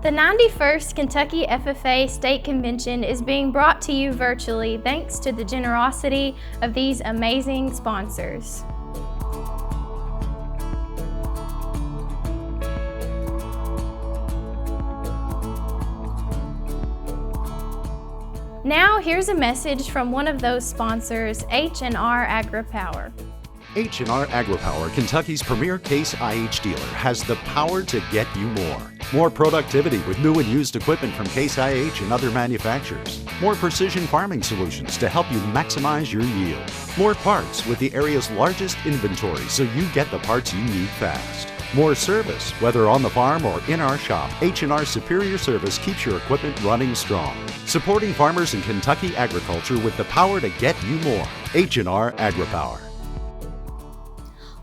The 91st Kentucky FFA State Convention is being brought to you virtually thanks to the generosity of these amazing sponsors. Now here's a message from one of those sponsors, H&R AgriPower. H&R AgriPower, Kentucky's premier Case IH dealer, has the power to get you more. More productivity with new and used equipment from Case IH and other manufacturers. More precision farming solutions to help you maximize your yield. More parts with the area's largest inventory so you get the parts you need fast. More service, whether on the farm or in our shop. H&R superior service keeps your equipment running strong. Supporting farmers in Kentucky agriculture with the power to get you more. H&R AgriPower.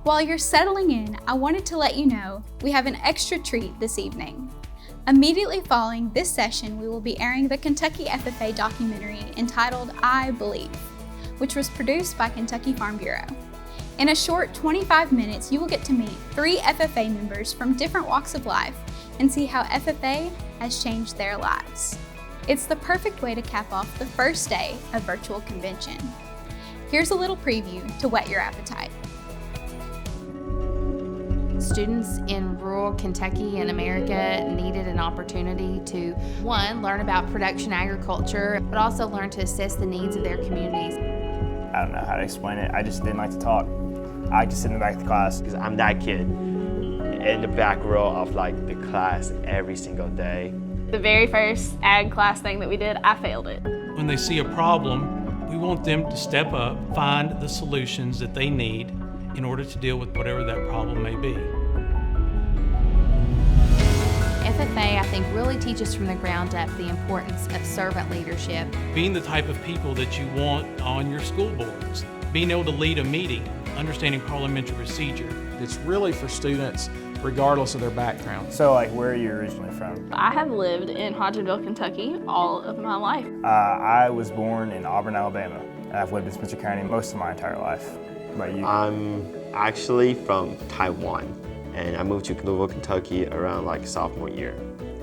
While you're settling in, I wanted to let you know we have an extra treat this evening. Immediately following this session, we will be airing the Kentucky FFA documentary entitled I Believe, which was produced by Kentucky Farm Bureau. In a short 25 minutes, you will get to meet 3 FFA members from different walks of life and see how FFA has changed their lives. It's the perfect way to cap off the first day of virtual convention. Here's a little preview to whet your appetite. Students in rural Kentucky and America needed an opportunity to, one, learn about production agriculture, but also learn to assess the needs of their communities. I don't know how to explain it. I just didn't like to talk. I just sit in the back of the class. Because I'm that kid in the back row of the class every single day. The very first ag class thing that we did, I failed it. When they see a problem, we want them to step up, find the solutions that they need in order to deal with whatever that problem may be. FFA, I think, really teaches from the ground up the importance of servant leadership. Being the type of people that you want on your school boards, being able to lead a meeting, understanding parliamentary procedure. It's really for students regardless of their background. So where are you originally from? I have lived in Hodgenville, Kentucky all of my life. I was born in Auburn, Alabama, and I've lived in Spencer County most of my entire life. What about you? I'm actually from Taiwan, and I moved to Louisville, Kentucky around sophomore year.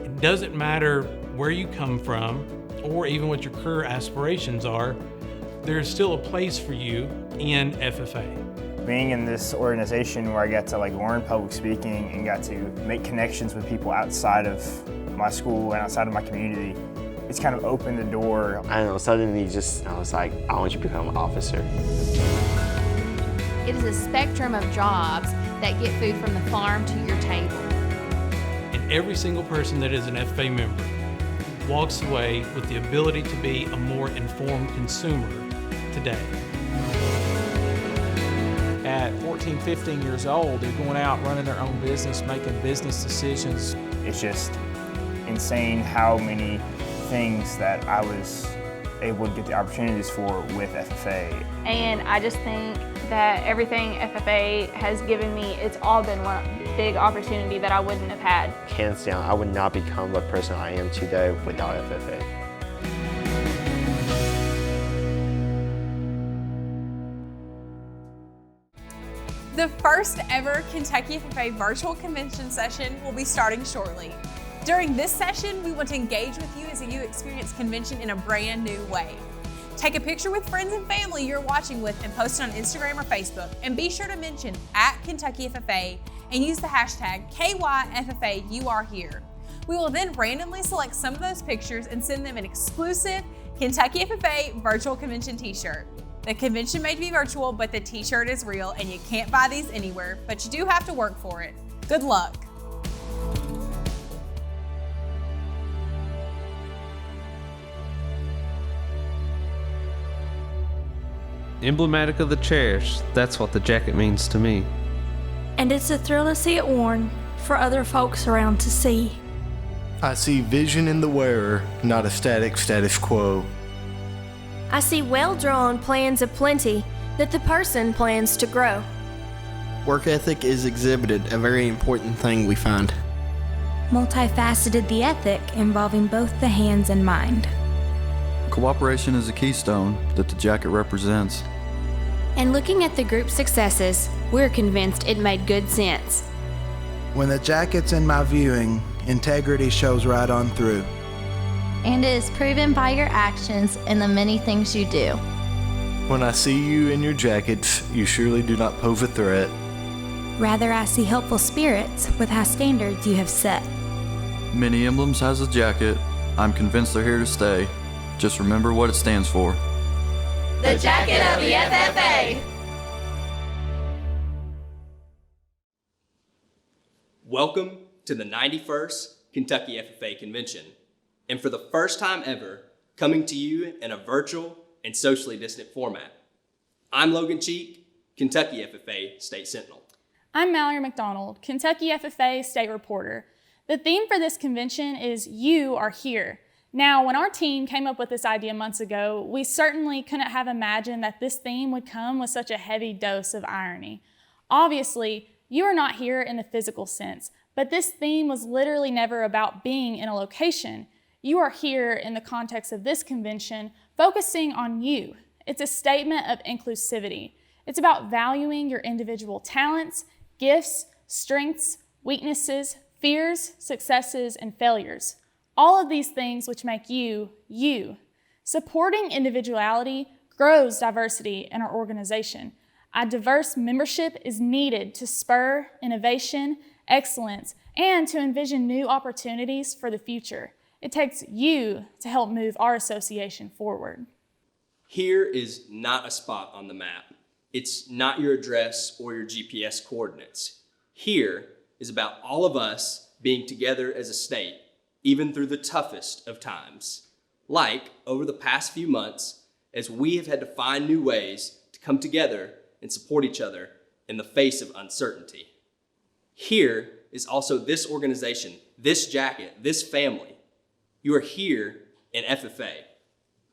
It doesn't matter where you come from or even what your career aspirations are, there's still a place for you in FFA. Being in this organization where I got to learn public speaking and got to make connections with people outside of my school and outside of my community, it's kind of opened the door. I don't know, suddenly I was like, I want you to become an officer. It is a spectrum of jobs that get food from the farm to your table. And every single person that is an FFA member walks away with the ability to be a more informed consumer today. At 14, 15 years old, they're going out running their own business, making business decisions. It's just insane how many things that I was able to get the opportunities for with FFA. And I just think that everything FFA has given me, it's all been one big opportunity that I wouldn't have had. Hands down, I would not become the person I am today without FFA. The first ever Kentucky FFA virtual convention session will be starting shortly. During this session, we want to engage with you as you experience convention in a brand new way. Take a picture with friends and family you're watching with and post it on Instagram or Facebook. And be sure to mention @Kentucky FFA and use the hashtag KYFFAYouAreHere. We will then randomly select some of those pictures and send them an exclusive Kentucky FFA virtual convention t-shirt. The convention may be virtual, but the t-shirt is real and you can't buy these anywhere, but you do have to work for it. Good luck. Emblematic of the cherish, that's what the jacket means to me. And it's a thrill to see it worn for other folks around to see. I see vision in the wearer, not a static status quo. I see well-drawn plans of plenty that the person plans to grow. Work ethic is exhibited, a very important thing we find. Multifaceted the ethic involving both the hands and mind. Cooperation is a keystone that the jacket represents. And looking at the group's successes, we're convinced it made good sense. When the jacket's in my viewing, Integrity shows right on through. And it is proven by your actions and the many things you do. When I see you in your jackets, you surely do not pose a threat. Rather, I see helpful spirits with high standards you have set. Many emblems has a jacket. I'm convinced they're here to stay. Just remember what it stands for. The jacket of the FFA. Welcome to the 91st Kentucky FFA Convention, and for the first time ever, coming to you in a virtual and socially distant format. I'm Logan Cheek, Kentucky FFA State Sentinel. I'm Mallory McDonald, Kentucky FFA State Reporter. The theme for this convention is You Are Here. Now, when our team came up with this idea months ago, we certainly couldn't have imagined that this theme would come with such a heavy dose of irony. Obviously, you are not here in the physical sense, but this theme was literally never about being in a location. You are here in the context of this convention, focusing on you. It's a statement of inclusivity. It's about valuing your individual talents, gifts, strengths, weaknesses, fears, successes, and failures. All of these things which make you, you. Supporting individuality grows diversity in our organization. A diverse membership is needed to spur innovation, excellence, and to envision new opportunities for the future. It takes you to help move our association forward. Here is not a spot on the map. It's not your address or your GPS coordinates. Here is about all of us being together as a state, even through the toughest of times. Like over the past few months, as we have had to find new ways to come together and support each other in the face of uncertainty. Here is also this organization, this jacket, this family. You are here in FFA.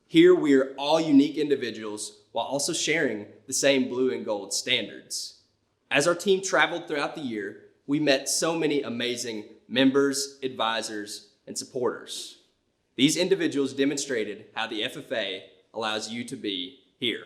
Here we are all unique individuals while also sharing the same blue and gold standards. As our team traveled throughout the year, we met so many amazing members, advisors, and supporters. These individuals demonstrated how the FFA allows you to be here.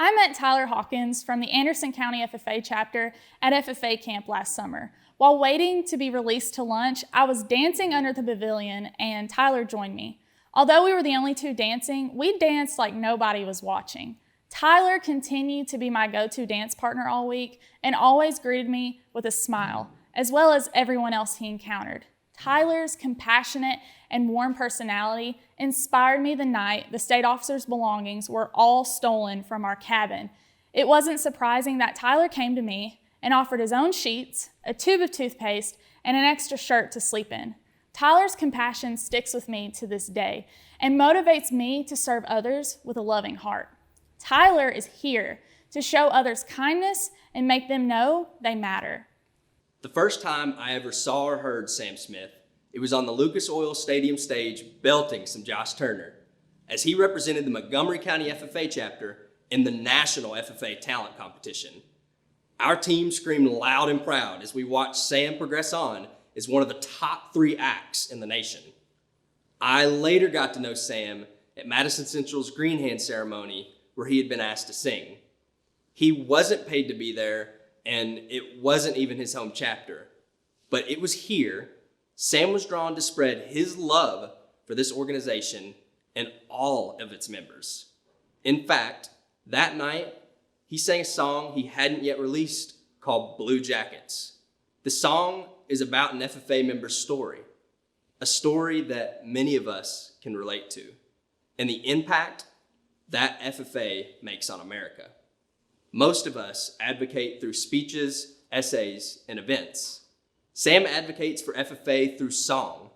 I met Tyler Hawkins from the Anderson County FFA chapter at FFA camp last summer. While waiting to be released to lunch, I was dancing under the pavilion and Tyler joined me. Although we were the only two dancing, we danced like nobody was watching. Tyler continued to be my go-to dance partner all week and always greeted me with a smile, as well as everyone else he encountered. Tyler's compassionate and warm personality inspired me the night the state officer's belongings were all stolen from our cabin. It wasn't surprising that Tyler came to me and offered his own sheets, a tube of toothpaste, and an extra shirt to sleep in. Tyler's compassion sticks with me to this day and motivates me to serve others with a loving heart. Tyler is here to show others kindness and make them know they matter. The first time I ever saw or heard Sam Smith, it was on the Lucas Oil Stadium stage belting some Josh Turner, as he represented the Montgomery County FFA chapter in the National FFA Talent Competition. Our team screamed loud and proud as we watched Sam progress on as one of the top 3 acts in the nation. I later got to know Sam at Madison Central's Green Hand ceremony where he had been asked to sing. He wasn't paid to be there, and it wasn't even his home chapter. But it was here Sam was drawn to spread his love for this organization and all of its members. In fact, that night, he sang a song he hadn't yet released called Blue Jackets. The song is about an FFA member's story, a story that many of us can relate to, and the impact that FFA makes on America. Most of us advocate through speeches, essays, and events. Sam advocates for FFA through song.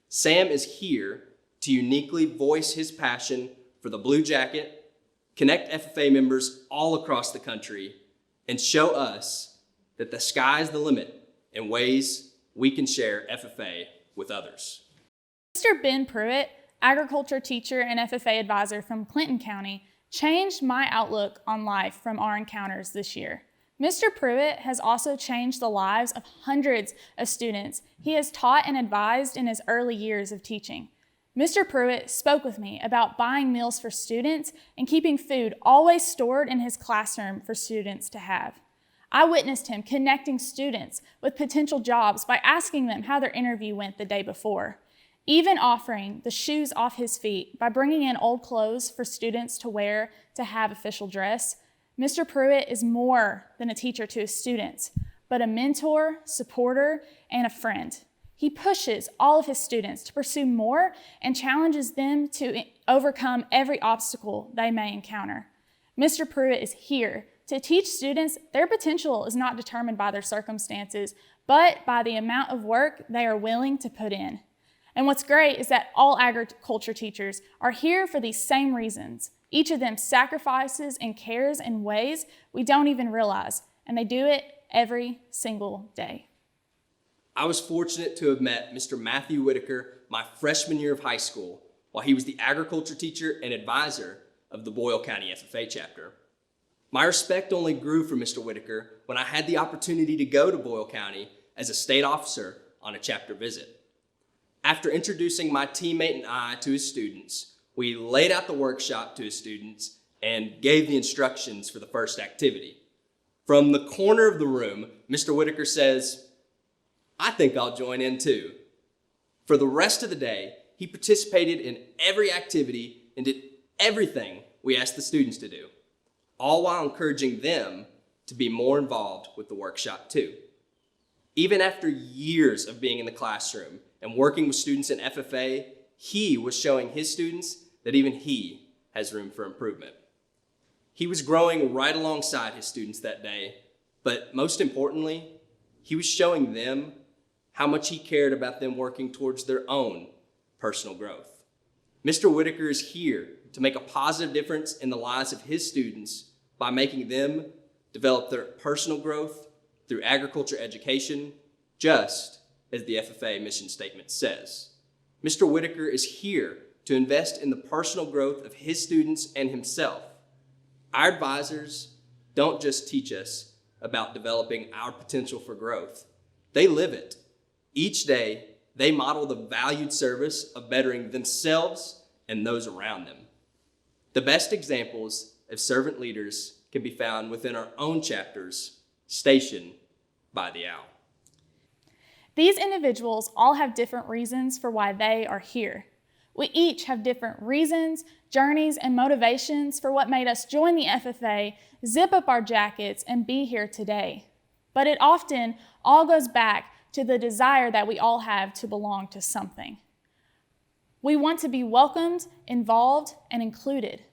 Sam is here to uniquely voice his passion for the blue jacket, connect FFA members all across the country, and show us that the sky's the limit in ways we can share FFA with others. Mr. Ben Pruitt, agriculture teacher and FFA advisor from Clinton County, changed my outlook on life from our encounters this year. Mr. Pruitt has also changed the lives of hundreds of students he has taught and advised in his early years of teaching. Mr. Pruitt spoke with me about buying meals for students and keeping food always stored in his classroom for students to have. I witnessed him connecting students with potential jobs by asking them how their interview went the day before, even offering the shoes off his feet by bringing in old clothes for students to wear to have official dress. Mr. Pruitt is more than a teacher to his students, but a mentor, supporter, and a friend. He pushes all of his students to pursue more and challenges them to overcome every obstacle they may encounter. Mr. Pruitt is here to teach students their potential is not determined by their circumstances, but by the amount of work they are willing to put in. And what's great is that all agriculture teachers are here for these same reasons. Each of them sacrifices and cares in ways we don't even realize, and they do it every single day. I was fortunate to have met Mr. Matthew Whitaker my freshman year of high school while he was the agriculture teacher and advisor of the Boyle County FFA chapter. My respect only grew for Mr. Whitaker when I had the opportunity to go to Boyle County as a state officer on a chapter visit. After introducing my teammate and I to his students, we laid out the workshop to his students and gave the instructions for the first activity. From the corner of the room, Mr. Whitaker says, "I think I'll join in too." For the rest of the day, he participated in every activity and did everything we asked the students to do, all while encouraging them to be more involved with the workshop too. Even after years of being in the classroom and working with students in FFA, he was showing his students that even he has room for improvement. He was growing right alongside his students that day, but most importantly, he was showing them how much he cared about them working towards their own personal growth. Mr. Whitaker is here to make a positive difference in the lives of his students by making them develop their personal growth through agriculture education, just as the FFA mission statement says. Mr. Whitaker is here to invest in the personal growth of his students and himself. Our advisors don't just teach us about developing our potential for growth. They live it. Each day, they model the valued service of bettering themselves and those around them. The best examples of servant leaders can be found within our own chapters, stationed by the owl. These individuals all have different reasons for why they are here. We each have different reasons, journeys, and motivations for what made us join the FFA, zip up our jackets, and be here today. But it often all goes back to the desire that we all have to belong to something. We want to be welcomed, involved, and included.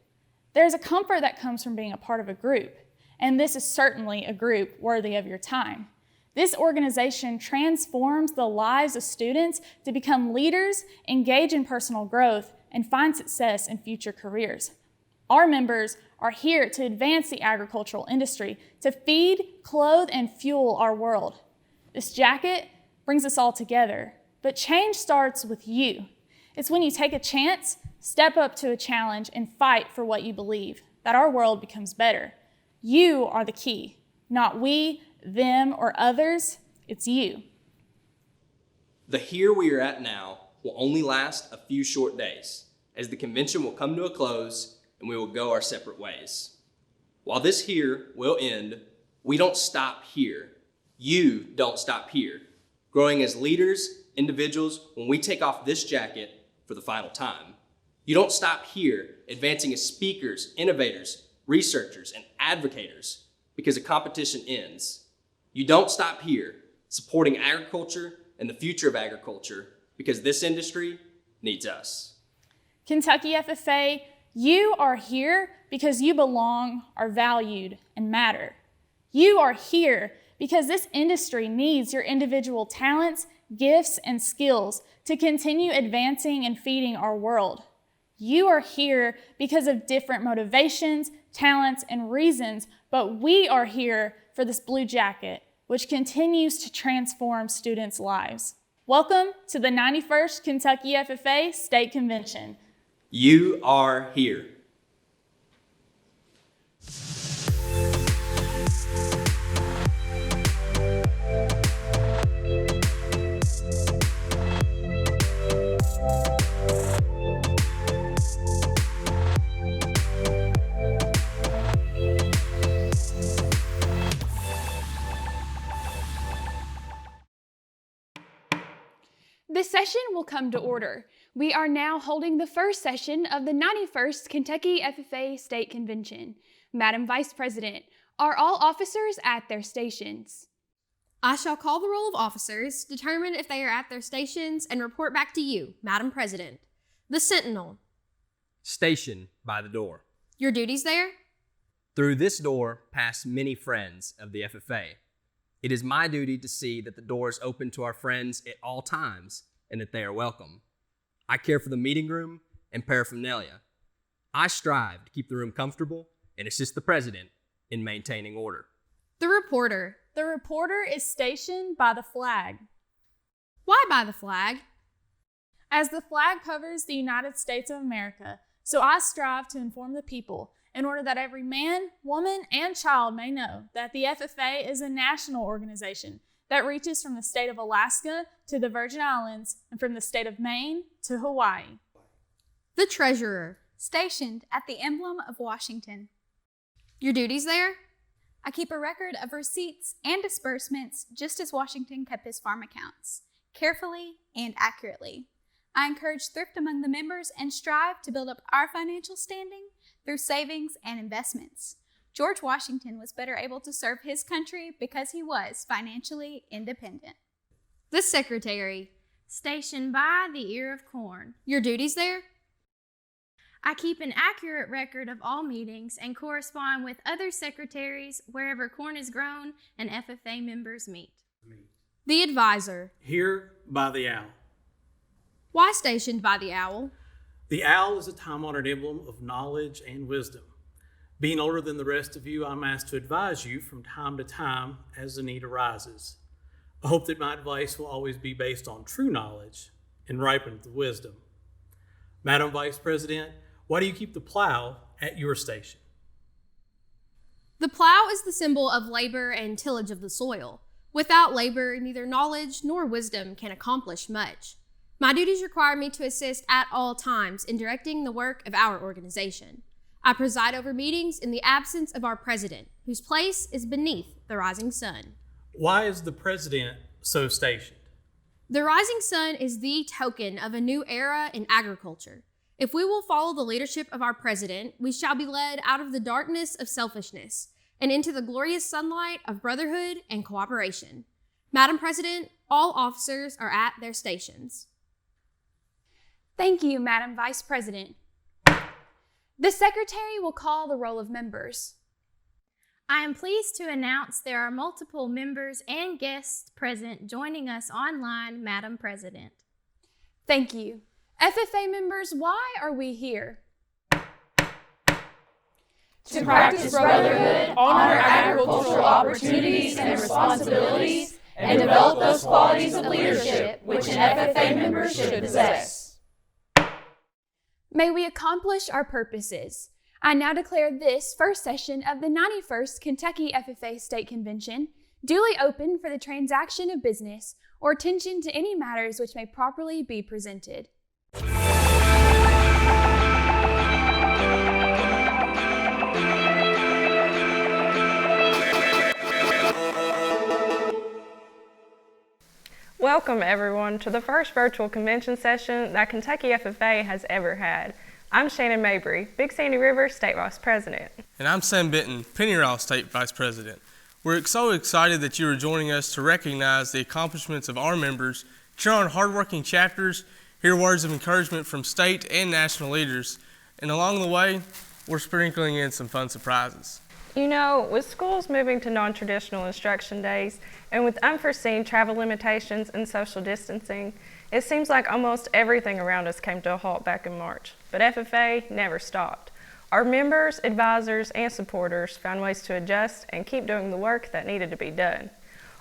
There's a comfort that comes from being a part of a group, and this is certainly a group worthy of your time. This organization transforms the lives of students to become leaders, engage in personal growth, and find success in future careers. Our members are here to advance the agricultural industry, to feed, clothe, and fuel our world. This jacket brings us all together, but change starts with you. It's when you take a chance, step up to a challenge, and fight for what you believe, that our world becomes better. You are the key, not we, them, or others. It's you. The here we are at now will only last a few short days, as the convention will come to a close and we will go our separate ways. While this here will end, we don't stop here. You don't stop here. Growing as leaders, individuals, when we take off this jacket for the final time. You don't stop here advancing as speakers, innovators, researchers, and advocators because a competition ends. You don't stop here supporting agriculture and the future of agriculture because this industry needs us. Kentucky FFA, you are here because you belong, are valued, and matter. You are here because this industry needs your individual talents, gifts, and skills to continue advancing and feeding our world. You are here because of different motivations, talents, and reasons, but we are here for this blue jacket, which continues to transform students' lives. Welcome to the 91st Kentucky FFA State Convention. You are here. This session will come to order. We are now holding the first session of the 91st Kentucky FFA State Convention. Madam Vice President, are all officers at their stations? I shall call the roll of officers, determine if they are at their stations, and report back to you, Madam President. The Sentinel. Station by the door. Your duties there? Through this door pass many friends of the FFA. It is my duty to see that the door is open to our friends at all times and that they are welcome. I care for the meeting room and paraphernalia. I strive to keep the room comfortable and assist the President in maintaining order. The Reporter. The reporter is stationed by the flag. Why by the flag? As the flag covers the United States of America, so I strive to inform the people in order that every man, woman, and child may know that the FFA is a national organization that reaches from the state of Alaska to the Virgin Islands and from the state of Maine to Hawaii. The Treasurer. Stationed at the emblem of Washington. Your duties there? I keep a record of receipts and disbursements just as Washington kept his farm accounts, carefully and accurately. I encourage thrift among the members and strive to build up our financial standing through savings and investments. George Washington was better able to serve his country because he was financially independent. The Secretary. Stationed by the ear of corn. Your duties there? I keep an accurate record of all meetings and correspond with other secretaries wherever corn is grown and FFA members meet. The Advisor. Here by the owl. Why stationed by the owl? The owl is a time-honored emblem of knowledge and wisdom. Being older than the rest of you, I'm asked to advise you from time to time as the need arises. I hope that my advice will always be based on true knowledge and ripened with wisdom. Madam Vice President, why do you keep the plow at your station? The plow is the symbol of labor and tillage of the soil. Without labor, neither knowledge nor wisdom can accomplish much. My duties require me to assist at all times in directing the work of our organization. I preside over meetings in the absence of our president, whose place is beneath the rising sun. Why is the president so stationed? The rising sun is the token of a new era in agriculture. If we will follow the leadership of our president, we shall be led out of the darkness of selfishness and into the glorious sunlight of brotherhood and cooperation. Madam President, all officers are at their stations. Thank you, Madam Vice President. The Secretary will call the roll of members. I am pleased to announce there are multiple members and guests present joining us online, Madam President. Thank you. FFA members, why are we here? To practice brotherhood, honor agricultural opportunities and responsibilities, and develop those qualities of leadership which an FFA member should possess. May we accomplish our purposes. I now declare this first session of the 91st Kentucky FFA State Convention duly open for the transaction of business or attention to any matters which may properly be presented. Welcome everyone to the first virtual convention session that Kentucky FFA has ever had. I'm Shannon Mabry, Big Sandy River State Vice President. And I'm Sam Benton, Pennyroyal State Vice President. We're so excited that you are joining us to recognize the accomplishments of our members, cheer on hardworking chapters, hear words of encouragement from state and national leaders, and along the way, we're sprinkling in some fun surprises. You know, with schools moving to non-traditional instruction days and with unforeseen travel limitations and social distancing, it seems like almost everything around us came to a halt back in March, but FFA never stopped. Our members, advisors, and supporters found ways to adjust and keep doing the work that needed to be done.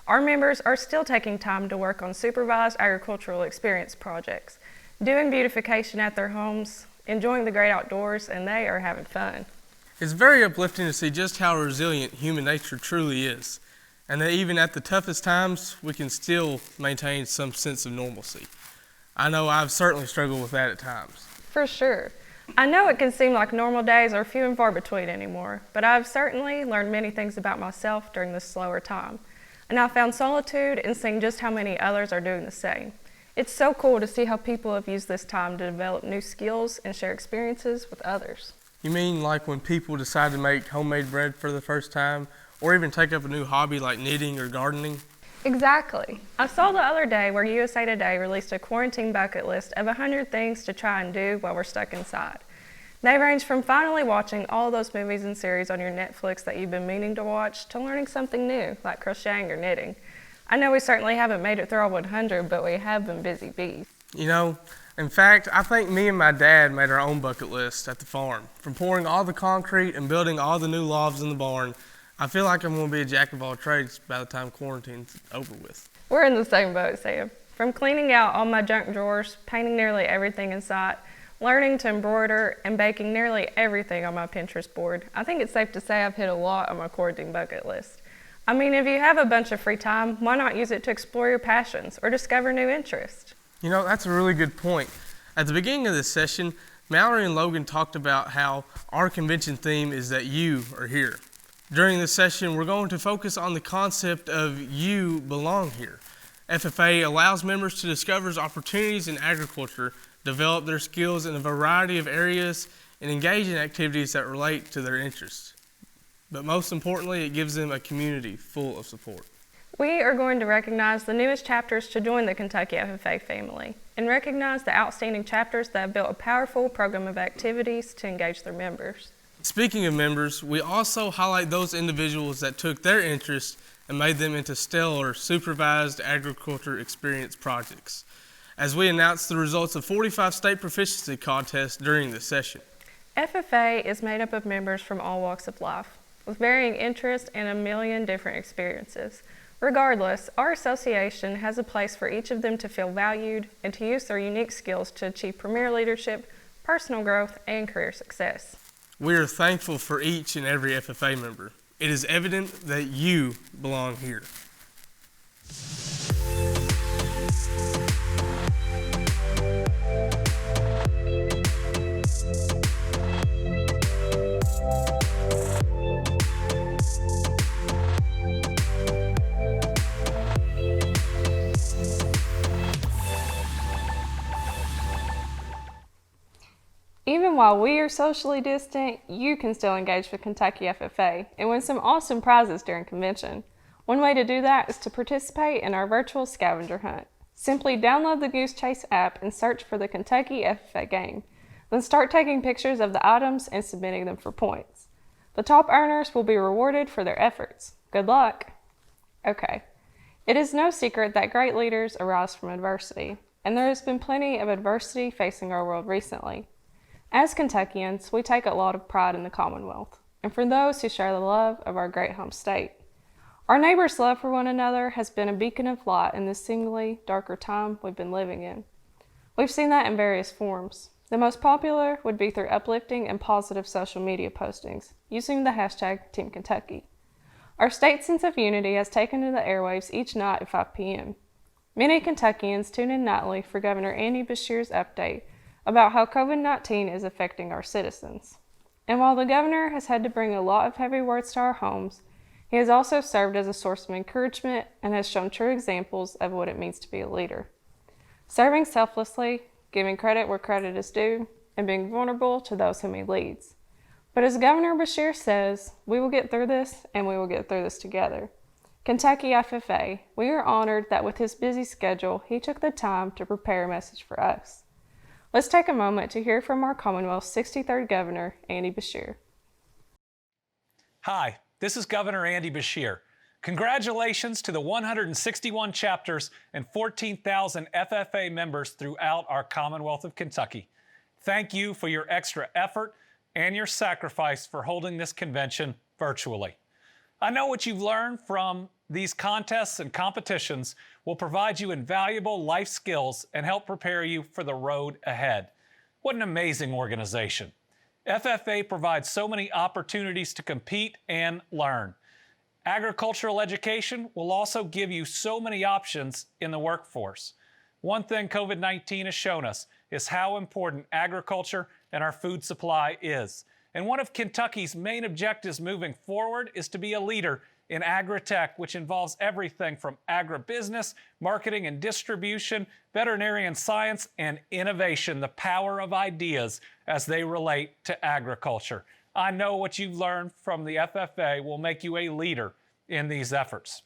Our members are still taking time to work on supervised agricultural experience projects, doing beautification at their homes, enjoying the great outdoors, and they are having fun. It's very uplifting to see just how resilient human nature truly is, and that even at the toughest times, we can still maintain some sense of normalcy. I know I've certainly struggled with that at times. For sure. I know it can seem like normal days are few and far between anymore, but I've certainly learned many things about myself during this slower time, and I found solitude in seeing just how many others are doing the same. It's so cool to see how people have used this time to develop new skills and share experiences with others. You mean like when people decide to make homemade bread for the first time, or even take up a new hobby like knitting or gardening? Exactly. I saw the other day where USA Today released a quarantine bucket list of 100 things to try and do while we're stuck inside. They range from finally watching all those movies and series on your Netflix that you've been meaning to watch to learning something new, like crocheting or knitting. I know we certainly haven't made it through all 100, but we have been busy bees. You know, in fact, I think me and my dad made our own bucket list at the farm. From pouring all the concrete and building all the new lofts in the barn, I feel like I'm going to be a jack of all trades by the time quarantine's over with. We're in the same boat, Sam. From cleaning out all my junk drawers, painting nearly everything in sight, learning to embroider, and baking nearly everything on my Pinterest board, I think it's safe to say I've hit a lot on my quarantine bucket list. I mean, if you have a bunch of free time, why not use it to explore your passions or discover new interests? You know, that's a really good point. At the beginning of this session, Mallory and Logan talked about how our convention theme is that you are here. During this session, we're going to focus on the concept of you belong here. FFA allows members to discover opportunities in agriculture, develop their skills in a variety of areas, and engage in activities that relate to their interests. But most importantly, it gives them a community full of support. We are going to recognize the newest chapters to join the Kentucky FFA family and recognize the outstanding chapters that have built a powerful program of activities to engage their members. Speaking of members, we also highlight those individuals that took their interests and made them into stellar supervised agriculture experience projects, as we announce the results of 45 state proficiency contests during this session. FFA is made up of members from all walks of life, with varying interests and a million different experiences. Regardless, our association has a place for each of them to feel valued and to use their unique skills to achieve premier leadership, personal growth, and career success. We are thankful for each and every FFA member. It is evident that you belong here. Even while we are socially distant, you can still engage with Kentucky FFA and win some awesome prizes during convention. One way to do that is to participate in our virtual scavenger hunt. Simply download the Goose Chase app and search for the Kentucky FFA game. Then start taking pictures of the items and submitting them for points. The top earners will be rewarded for their efforts. Good luck! Okay, it is no secret that great leaders arise from adversity, and there has been plenty of adversity facing our world recently. As Kentuckians, we take a lot of pride in the Commonwealth, and for those who share the love of our great home state. Our neighbors' love for one another has been a beacon of light in this seemingly darker time we've been living in. We've seen that in various forms. The most popular would be through uplifting and positive social media postings, using the hashtag Team Kentucky. Our state's sense of unity has taken to the airwaves each night at 5 p.m. Many Kentuckians tune in nightly for Governor Andy Beshear's update about how COVID-19 is affecting our citizens. And while the governor has had to bring a lot of heavy words to our homes, he has also served as a source of encouragement and has shown true examples of what it means to be a leader. Serving selflessly, giving credit where credit is due, and being vulnerable to those whom he leads. But as Governor Beshear says, we will get through this, and we will get through this together. Kentucky FFA, we are honored that with his busy schedule, he took the time to prepare a message for us. Let's take a moment to hear from our Commonwealth's 63rd Governor, Andy Beshear. Hi, this is Governor Andy Beshear. Congratulations to the 161 chapters and 14,000 FFA members throughout our Commonwealth of Kentucky. Thank you for your extra effort and your sacrifice for holding this convention virtually. I know what you've learned from these contests and competitions will provide you invaluable life skills and help prepare you for the road ahead. What an amazing organization. FFA provides so many opportunities to compete and learn. Agricultural education will also give you so many options in the workforce. One thing COVID-19 has shown us is how important agriculture and our food supply is. And one of Kentucky's main objectives moving forward is to be a leader in agri-tech, which involves everything from agribusiness, marketing and distribution, veterinarian science, and innovation, the power of ideas as they relate to agriculture. I know what you've learned from the FFA will make you a leader in these efforts.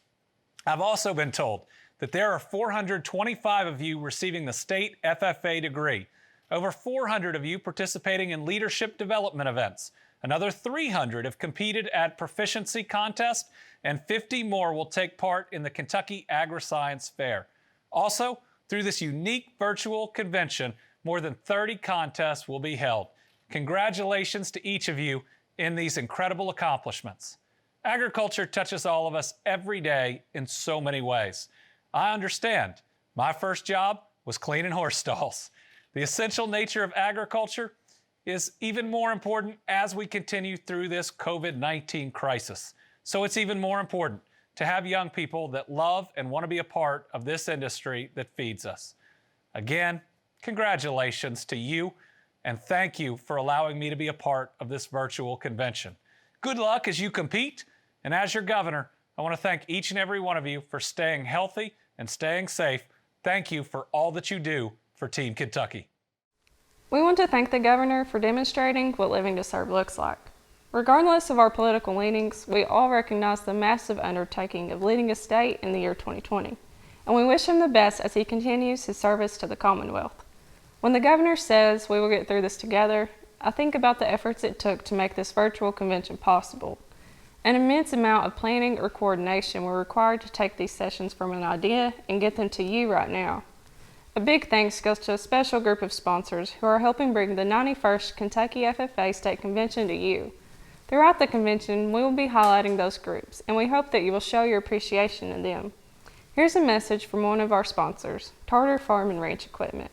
I've also been told that there are 425 of you receiving the state FFA degree, over 400 of you participating in leadership development events, another 300 have competed at Proficiency contest, and 50 more will take part in the Kentucky Agri-Science Fair. Also, through this unique virtual convention, more than 30 contests will be held. Congratulations to each of you in these incredible accomplishments. Agriculture touches all of us every day in so many ways. I understand. My first job was cleaning horse stalls. The essential nature of agriculture is even more important as we continue through this COVID-19 crisis. So it's even more important to have young people that love and want to be a part of this industry that feeds us. Again, congratulations to you, and thank you for allowing me to be a part of this virtual convention. Good luck as you compete, and as your governor, I want to thank each and every one of you for staying healthy and staying safe. Thank you for all that you do for Team Kentucky. We want to thank the governor for demonstrating what living to serve looks like. Regardless of our political leanings, we all recognize the massive undertaking of leading a state in the year 2020, and we wish him the best as he continues his service to the Commonwealth. When the governor says we will get through this together, I think about the efforts it took to make this virtual convention possible. An immense amount of planning or coordination were required to take these sessions from an idea and get them to you right now. A big thanks goes to a special group of sponsors who are helping bring the 91st Kentucky FFA State Convention to you. Throughout the convention, we will be highlighting those groups, and we hope that you will show your appreciation in them. Here's a message from one of our sponsors, Tartar Farm and Ranch Equipment.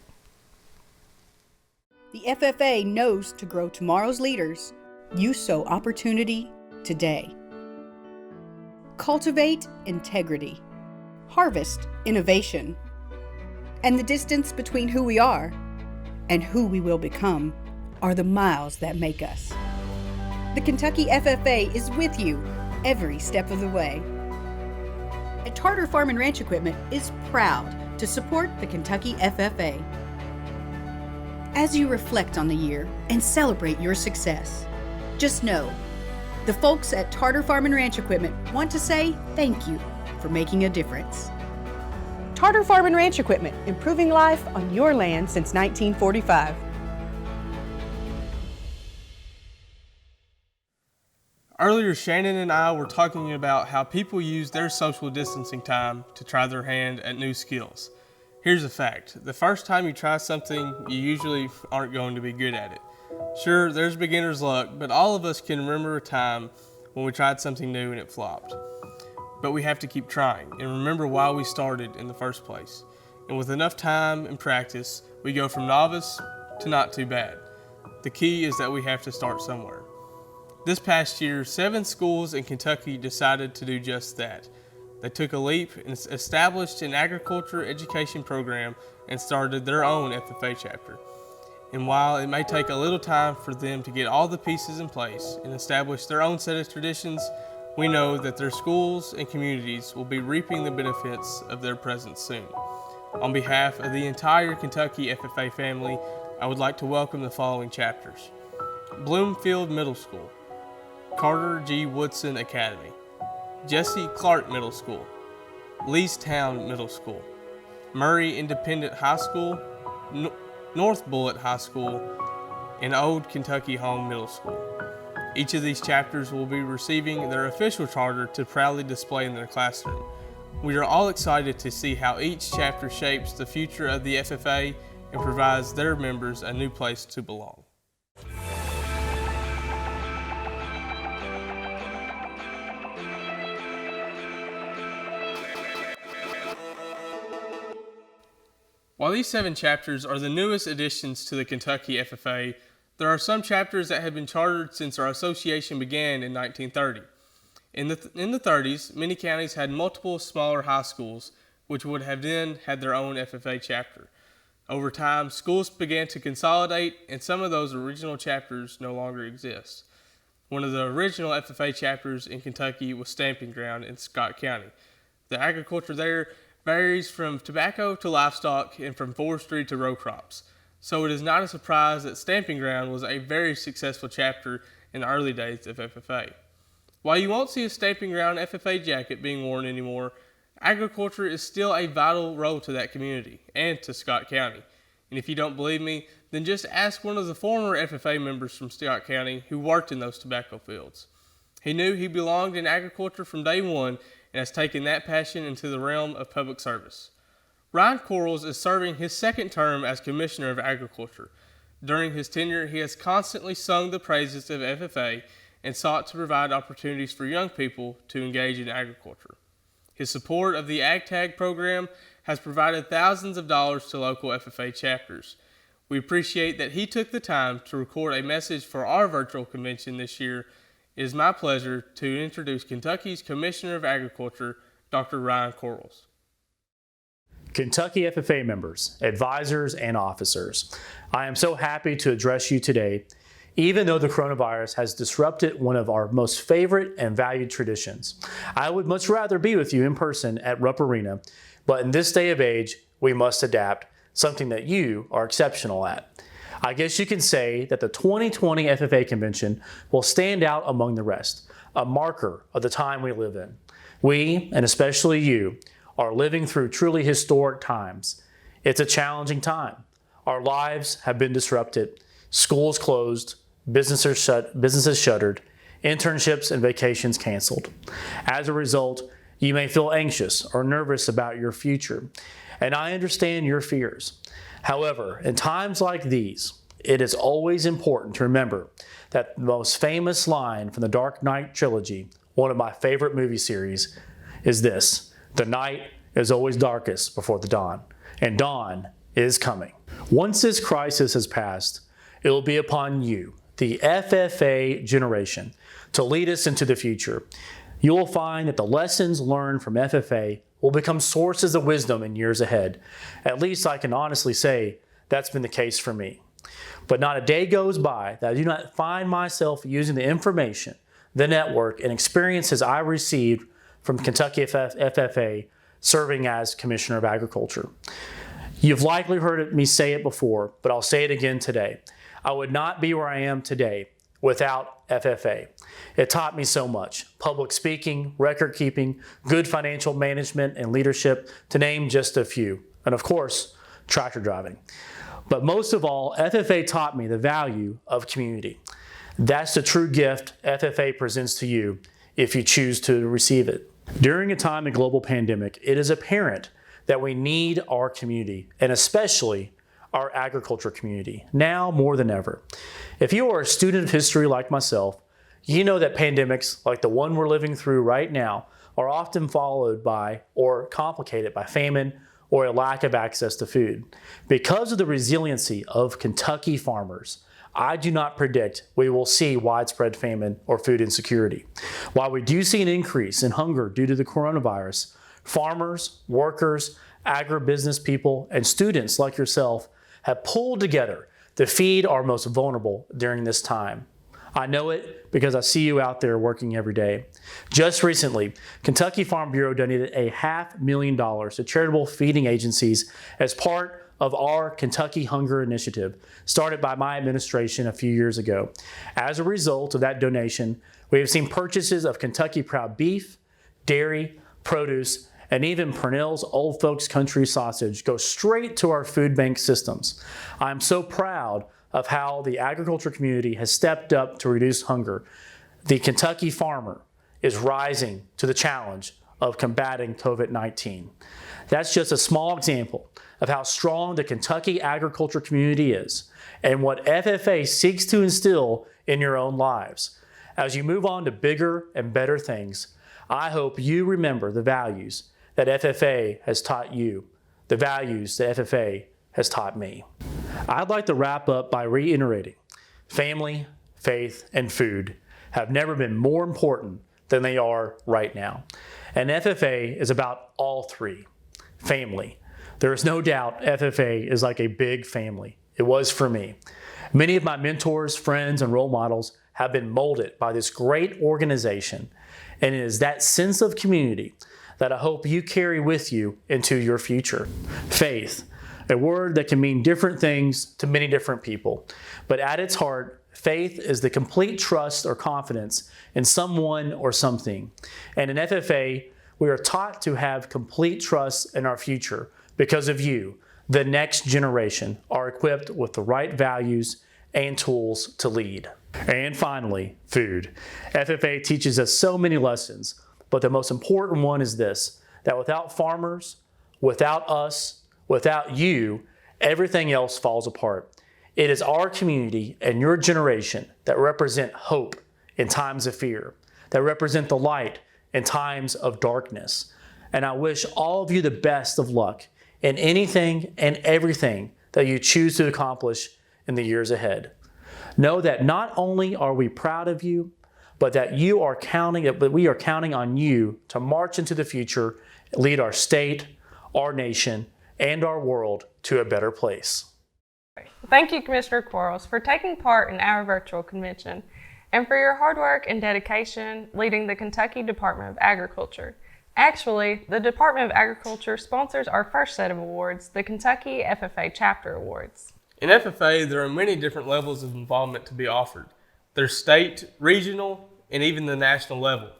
The FFA knows to grow tomorrow's leaders. You sow opportunity today. Cultivate integrity. Harvest innovation. And the distance between who we are and who we will become are the miles that make us. The Kentucky FFA is with you every step of the way. And Tartar Farm and Ranch Equipment is proud to support the Kentucky FFA. As you reflect on the year and celebrate your success, just know the folks at Tartar Farm and Ranch Equipment want to say thank you for making a difference. Tartar Farm and Ranch Equipment, improving life on your land since 1945. Earlier, Shannon and I were talking about how people use their social distancing time to try their hand at new skills. Here's a fact. The first time you try something, you usually aren't going to be good at it. Sure, there's beginner's luck, but all of us can remember a time when we tried something new and it flopped. But we have to keep trying and remember why we started in the first place. And with enough time and practice, we go from novice to not too bad. The key is that we have to start somewhere. This past year, 7 schools in Kentucky decided to do just that. They took a leap and established an agriculture education program and started their own FFA chapter. And while it may take a little time for them to get all the pieces in place and establish their own set of traditions, we know that their schools and communities will be reaping the benefits of their presence soon. On behalf of the entire Kentucky FFA family, I would like to welcome the following chapters. Bloomfield Middle School, Carter G. Woodson Academy, Jesse Clark Middle School, Leestown Middle School, Murray Independent High School, North Bullitt High School, and Old Kentucky Home Middle School. Each of these chapters will be receiving their official charter to proudly display in their classroom. We are all excited to see how each chapter shapes the future of the FFA and provides their members a new place to belong. While these 7 chapters are the newest additions to the Kentucky FFA, there are some chapters that have been chartered since our association began in 1930. In the 30s, many counties had multiple smaller high schools, which would have then had their own FFA chapter. Over time, schools began to consolidate, and some of those original chapters no longer exist. One of the original FFA chapters in Kentucky was Stamping Ground in Scott County. The agriculture there varies from tobacco to livestock and from forestry to row crops. So it is not a surprise that Stamping Ground was a very successful chapter in the early days of FFA. While you won't see a Stamping Ground FFA jacket being worn anymore, agriculture is still a vital role to that community and to Scott County. And if you don't believe me, then just ask one of the former FFA members from Scott County who worked in those tobacco fields. He knew he belonged in agriculture from day one and has taken that passion into the realm of public service. Ryan Quarles is serving his second term as Commissioner of Agriculture. During his tenure, he has constantly sung the praises of FFA and sought to provide opportunities for young people to engage in agriculture. His support of the AgTag program has provided thousands of dollars to local FFA chapters. We appreciate that he took the time to record a message for our virtual convention this year. It is my pleasure to introduce Kentucky's Commissioner of Agriculture, Dr. Ryan Quarles. Kentucky FFA members, advisors, and officers, I am so happy to address you today, even though the coronavirus has disrupted one of our most favorite and valued traditions. I would much rather be with you in person at Rupp Arena, but in this day of age, we must adapt, something that you are exceptional at. I guess you can say that the 2020 FFA convention will stand out among the rest, a marker of the time we live in. We, and especially you, are living through truly historic times. It's a challenging time. Our lives have been disrupted, schools closed, businesses shuttered, internships and vacations canceled. As a result, you may feel anxious or nervous about your future, and I understand your fears. However, in times like these, it is always important to remember that the most famous line from the Dark Knight trilogy, one of my favorite movie series, is this: "The night is always darkest before the dawn, and dawn is coming." Once this crisis has passed, it will be upon you, the FFA generation, to lead us into the future. You will find that the lessons learned from FFA will become sources of wisdom in years ahead. At least I can honestly say that's been the case for me. But not a day goes by that I do not find myself using the information, the network, and experiences I received from Kentucky FFA serving as Commissioner of Agriculture. You've likely heard me say it before, but I'll say it again today. I would not be where I am today without FFA. It taught me so much: public speaking, record keeping, good financial management and leadership, to name just a few. And of course, tractor driving. But most of all, FFA taught me the value of community. That's the true gift FFA presents to you if you choose to receive it. During a time of global pandemic, it is apparent that we need our community, and especially our agriculture community, now more than ever. If you are a student of history like myself, you know that pandemics like the one we're living through right now are often followed by or complicated by famine or a lack of access to food. Because of the resiliency of Kentucky farmers, I do not predict we will see widespread famine or food insecurity. While we do see an increase in hunger due to the coronavirus, farmers, workers, agribusiness people, and students like yourself have pulled together to feed our most vulnerable during this time. I know it because I see you out there working every day. Just recently, Kentucky Farm Bureau donated $500,000 to charitable feeding agencies as part of our Kentucky Hunger Initiative, started by my administration a few years ago. As a result of that donation, we have seen purchases of Kentucky Proud beef, dairy, produce, and even Purnell's Old Folks Country sausage go straight to our food bank systems. I'm so proud of how the agriculture community has stepped up to reduce hunger. The Kentucky farmer is rising to the challenge of combating COVID-19. That's just a small example of how strong the Kentucky agriculture community is and what FFA seeks to instill in your own lives. As you move on to bigger and better things, I hope you remember the values that FFA has taught you, the values that FFA has taught me. I'd like to wrap up by reiterating, family, faith, and food have never been more important than they are right now. And FFA is about all three. Family. There is no doubt FFA is like a big family. It was for me. Many of my mentors, friends, and role models have been molded by this great organization, and it is that sense of community that I hope you carry with you into your future. Faith, a word that can mean different things to many different people, but at its heart, faith is the complete trust or confidence in someone or something. And in FFA, we are taught to have complete trust in our future because of you. The next generation are equipped with the right values and tools to lead. And finally, food. FFA teaches us so many lessons, but the most important one is this, that without farmers, without us, without you, everything else falls apart. It is our community and your generation that represent hope in times of fear, that represent the light in times of darkness. And I wish all of you the best of luck in anything and everything that you choose to accomplish in the years ahead. Know that not only are we proud of you, but that we are counting on you to march into the future, lead our state, our nation, and our world to a better place. Thank you, Commissioner Quarles, for taking part in our virtual convention and for your hard work and dedication leading the Kentucky Department of Agriculture. Actually, the Department of Agriculture sponsors our first set of awards, the Kentucky FFA Chapter Awards. In FFA, there are many different levels of involvement to be offered. There's state, regional, and even the national level.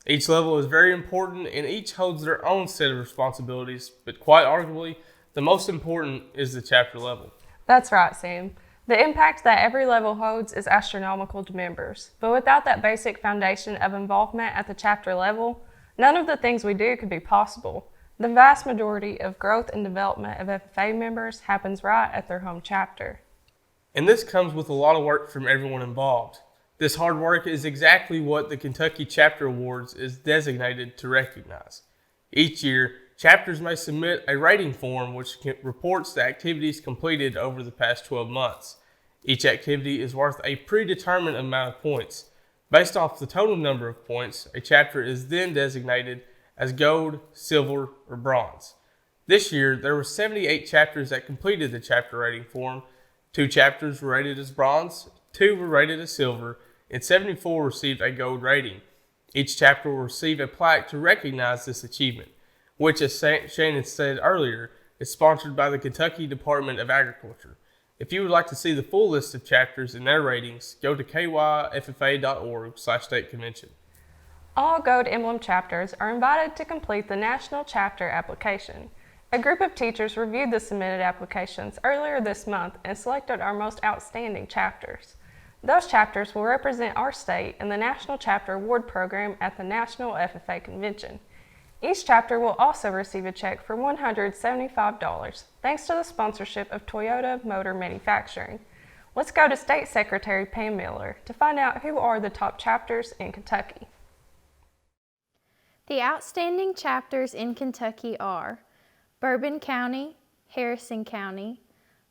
Each level is very important and each holds their own set of responsibilities, but quite arguably, the most important is the chapter level. That's right, Sam. The impact that every level holds is astronomical to members, but without that basic foundation of involvement at the chapter level, none of the things we do could be possible. The vast majority of growth and development of FFA members happens right at their home chapter. And this comes with a lot of work from everyone involved. This hard work is exactly what the Kentucky Chapter Awards is designated to recognize. Each year, chapters may submit a rating form which reports the activities completed over the past 12 months. Each activity is worth a predetermined amount of points. Based off the total number of points, a chapter is then designated as gold, silver, or bronze. This year, there were 78 chapters that completed the chapter rating form. 2 chapters were rated as bronze, 2 were rated as silver, and 74 received a gold rating. Each chapter will receive a plaque to recognize this achievement, which, as Shannon said earlier, is sponsored by the Kentucky Department of Agriculture. If you would like to see the full list of chapters and their ratings, go to kyffa.org/state convention. All Gold Emblem chapters are invited to complete the National Chapter application. A group of teachers reviewed the submitted applications earlier this month and selected our most outstanding chapters. Those chapters will represent our state in the National Chapter Award Program at the National FFA Convention. Each chapter will also receive a check for $175, thanks to the sponsorship of Toyota Motor Manufacturing. Let's go to State Secretary Pam Miller to find out who are the top chapters in Kentucky. The outstanding chapters in Kentucky are Bourbon County, Harrison County,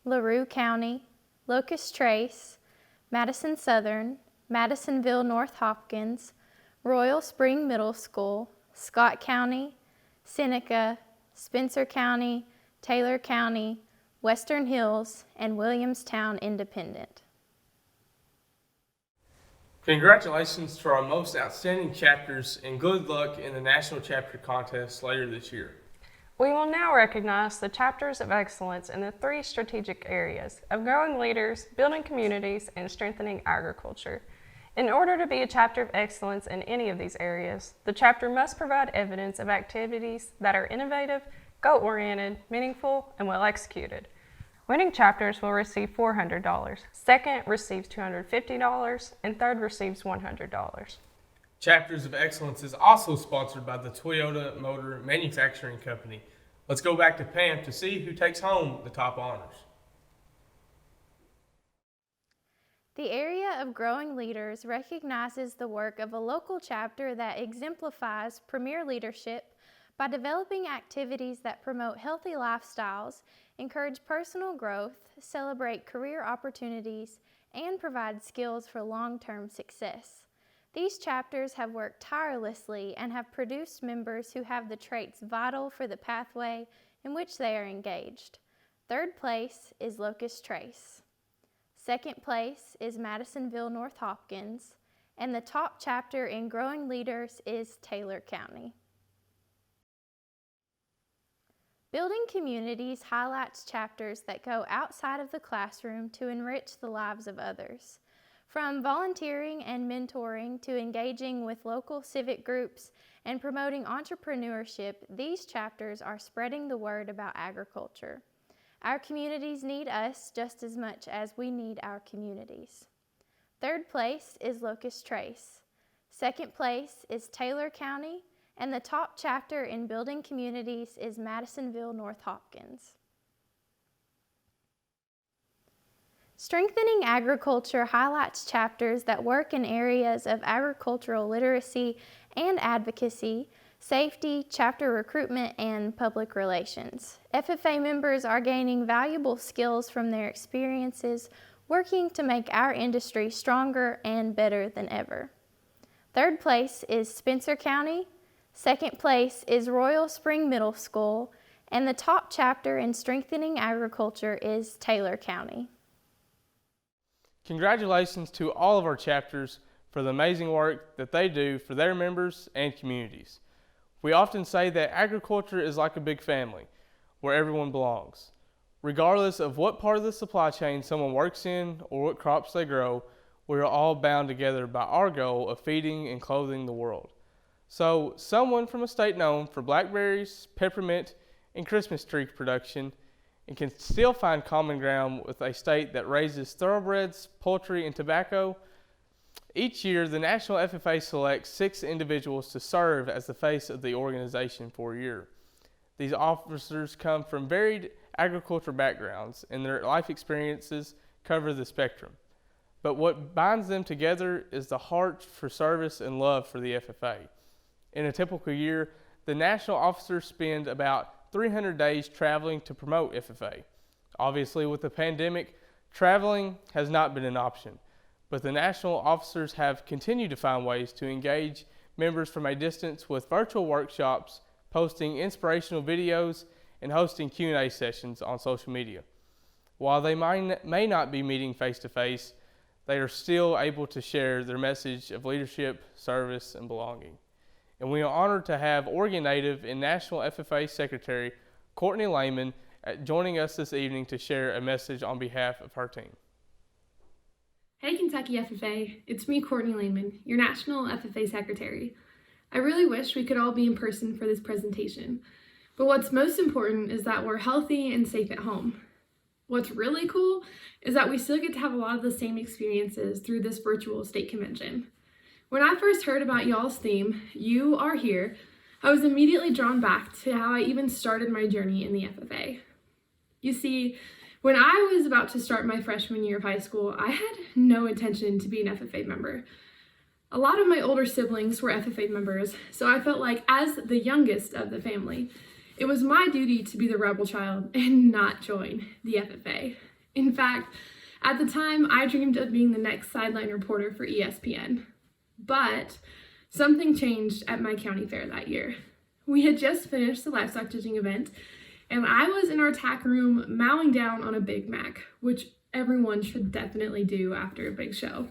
LaRue County, Locust Trace, Madison Southern, Madisonville North Hopkins, Royal Spring Middle School, Scott County, Seneca, Spencer County, Taylor County, Western Hills, and Williamstown Independent. Congratulations to our most outstanding chapters and good luck in the National Chapter Contest later this year. We will now recognize the chapters of excellence in the 3 strategic areas of growing leaders, building communities, and strengthening agriculture. In order to be a chapter of excellence in any of these areas, the chapter must provide evidence of activities that are innovative, goal-oriented, meaningful, and well executed. Winning chapters will receive $400, second receives $250, and third receives $100. Chapters of Excellence is also sponsored by the Toyota Motor Manufacturing Company. Let's go back to Pam to see who takes home the top honors. The area of growing leaders recognizes the work of a local chapter that exemplifies premier leadership by developing activities that promote healthy lifestyles, encourage personal growth, celebrate career opportunities, and provide skills for long-term success. These chapters have worked tirelessly and have produced members who have the traits vital for the pathway in which they are engaged. Third place is Locust Trace. Second place is Madisonville North Hopkins, and the top chapter in Growing Leaders is Taylor County. Building Communities highlights chapters that go outside of the classroom to enrich the lives of others. From volunteering and mentoring to engaging with local civic groups and promoting entrepreneurship, these chapters are spreading the word about agriculture. Our communities need us just as much as we need our communities. Third place is Locust Trace. Second place is Taylor County, and the top chapter in Building Communities is Madisonville North Hopkins. Strengthening Agriculture highlights chapters that work in areas of agricultural literacy and advocacy, safety, chapter recruitment, and public relations. FFA members are gaining valuable skills from their experiences working to make our industry stronger and better than ever. Third place is Spencer County. Second place is Royal Spring Middle School, and the top chapter in Strengthening Agriculture is Taylor County. Congratulations to all of our chapters for the amazing work that they do for their members and communities. We often say that agriculture is like a big family where everyone belongs. Regardless of what part of the supply chain someone works in or what crops they grow, we are all bound together by our goal of feeding and clothing the world. So someone from a state known for blackberries, peppermint, and Christmas tree production and can still find common ground with a state that raises thoroughbreds, poultry, and tobacco. Each year, the National FFA selects 6 individuals to serve as the face of the organization for a year. These officers come from varied agriculture backgrounds, and their life experiences cover the spectrum. But what binds them together is the heart for service and love for the FFA. In a typical year, the national officers spend about 300 days traveling to promote FFA. Obviously, with the pandemic, traveling has not been an option, but the national officers have continued to find ways to engage members from a distance with virtual workshops, posting inspirational videos, and hosting Q&A sessions on social media. While they may not be meeting face-to-face, they are still able to share their message of leadership, service, and belonging. And we are honored to have Oregon native and National FFA Secretary Courtney Lehman joining us this evening to share a message on behalf of her team. Hey Kentucky FFA, it's me Courtney Lehman, your National FFA Secretary. I really wish we could all be in person for this presentation, but what's most important is that we're healthy and safe at home. What's really cool is that we still get to have a lot of the same experiences through this virtual state convention. When I first heard about y'all's theme, You Are Here, I was immediately drawn back to how I even started my journey in the FFA. You see, when I was about to start my freshman year of high school, I had no intention to be an FFA member. A lot of my older siblings were FFA members, so I felt like as the youngest of the family, it was my duty to be the rebel child and not join the FFA. In fact, at the time, I dreamed of being the next sideline reporter for ESPN. But something changed at my county fair that year. We had just finished the livestock judging event, and I was in our tack room mowing down on a Big Mac, which everyone should definitely do after a big show.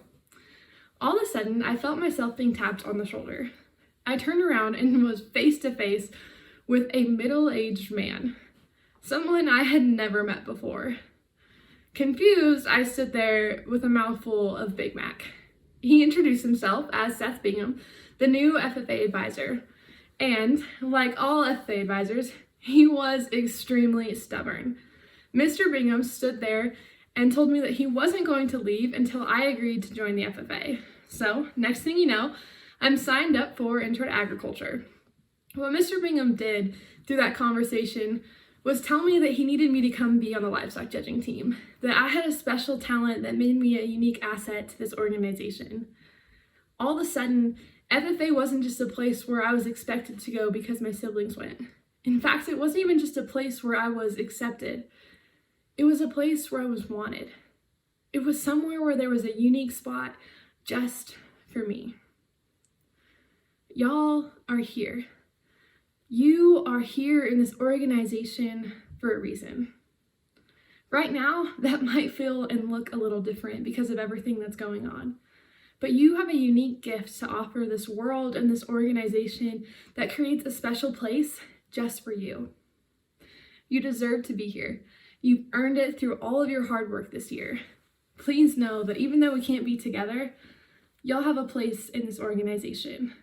All of a sudden, I felt myself being tapped on the shoulder. I turned around and was face to face with a middle-aged man, someone I had never met before. Confused, I stood there with a mouthful of Big Mac. He introduced himself as Seth Bingham, the new FFA advisor, and like all FFA advisors, he was extremely stubborn. Mr. Bingham stood there and told me that he wasn't going to leave until I agreed to join the FFA. So, next thing you know, I'm signed up for Intro to Agriculture. What Mr. Bingham did through that conversation was tell me that he needed me to come be on the livestock judging team, that I had a special talent that made me a unique asset to this organization. All of a sudden, FFA wasn't just a place where I was expected to go because my siblings went. In fact, it wasn't even just a place where I was accepted. It was a place where I was wanted. It was somewhere where there was a unique spot just for me. Y'all are here. You are here in this organization for a reason. Right now, that might feel and look a little different because of everything that's going on. But you have a unique gift to offer this world and this organization that creates a special place just for you. You deserve to be here. You've earned it through all of your hard work this year. Please know that even though we can't be together, you'll have a place in this organization.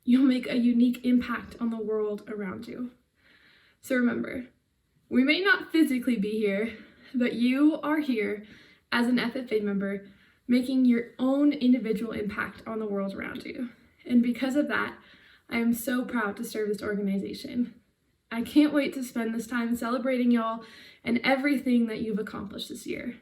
You'll make a unique impact on the world around you. So remember, we may not physically be here, but you are here as an FFA member, making your own individual impact on the world around you. And because of that, I am so proud to serve this organization. I can't wait to spend this time celebrating y'all and everything that you've accomplished this year.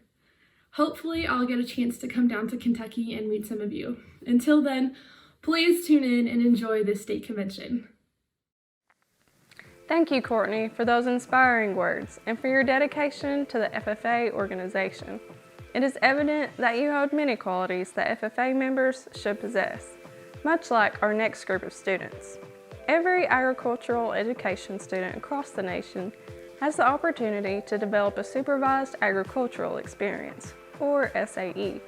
Hopefully, I'll get a chance to come down to Kentucky and meet some of you. Until then, please tune in and enjoy this state convention. Thank you, Courtney, for those inspiring words and for your dedication to the FFA organization. It is evident that you hold many qualities that FFA members should possess, much like our next group of students. Every agricultural education student across the nation has the opportunity to develop a supervised agricultural experience, or SAE.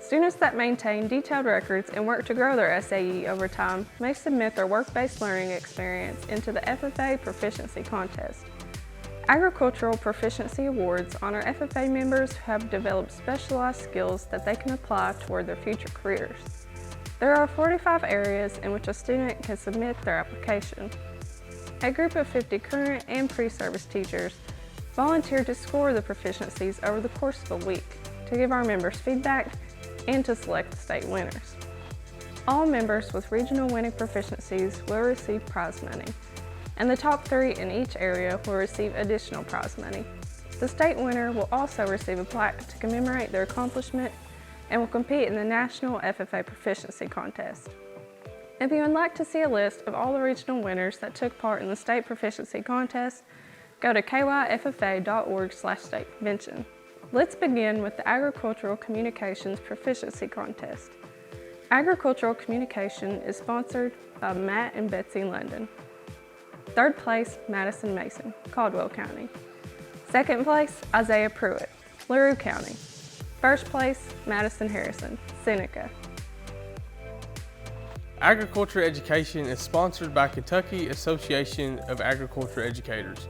Students that maintain detailed records and work to grow their SAE over time may submit their work-based learning experience into the FFA Proficiency Contest. Agricultural Proficiency Awards honor FFA members who have developed specialized skills that they can apply toward their future careers. There are 45 areas in which a student can submit their application. A group of 50 current and pre-service teachers volunteered to score the proficiencies over the course of a week to give our members feedback and to select the state winners. All members with regional winning proficiencies will receive prize money, and the top 3 in each area will receive additional prize money. The state winner will also receive a plaque to commemorate their accomplishment and will compete in the National FFA Proficiency Contest. If you would like to see a list of all the regional winners that took part in the State Proficiency Contest, go to kyffa.org/state convention. Let's begin with the Agricultural Communications Proficiency Contest. Agricultural Communication is sponsored by Matt and Betsy London. Third place, Madison Mason, Caldwell County. Second place, Isaiah Pruitt, LaRue County. First place, Madison Harrison, Seneca. Agriculture education is sponsored by Kentucky Association of Agriculture Educators.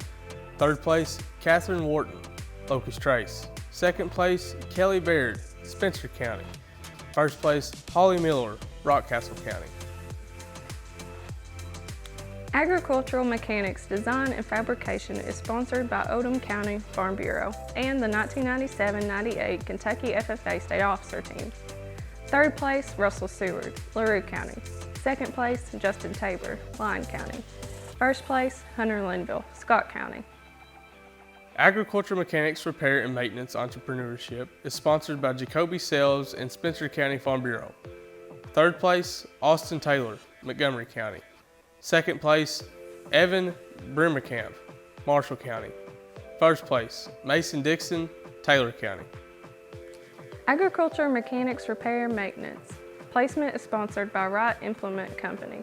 Third place, Catherine Wharton, Locust Trace. Second place, Kelly Baird, Spencer County. First place, Holly Miller, Rockcastle County. Agricultural Mechanics Design and Fabrication is sponsored by Oldham County Farm Bureau and the 1997-98 Kentucky FFA State Officer Team. Third place, Russell Seward, LaRue County. Second place, Justin Tabor, Lyon County. First place, Hunter Linville, Scott County. Agriculture Mechanics Repair and Maintenance Entrepreneurship is sponsored by Jacoby Sales and Spencer County Farm Bureau. Third place, Austin Taylor, Montgomery County. Second place, Evan Brimmerkamp, Marshall County. First place, Mason Dixon, Taylor County. Agriculture Mechanics Repair and Maintenance. Placement is sponsored by Wright Implement Company.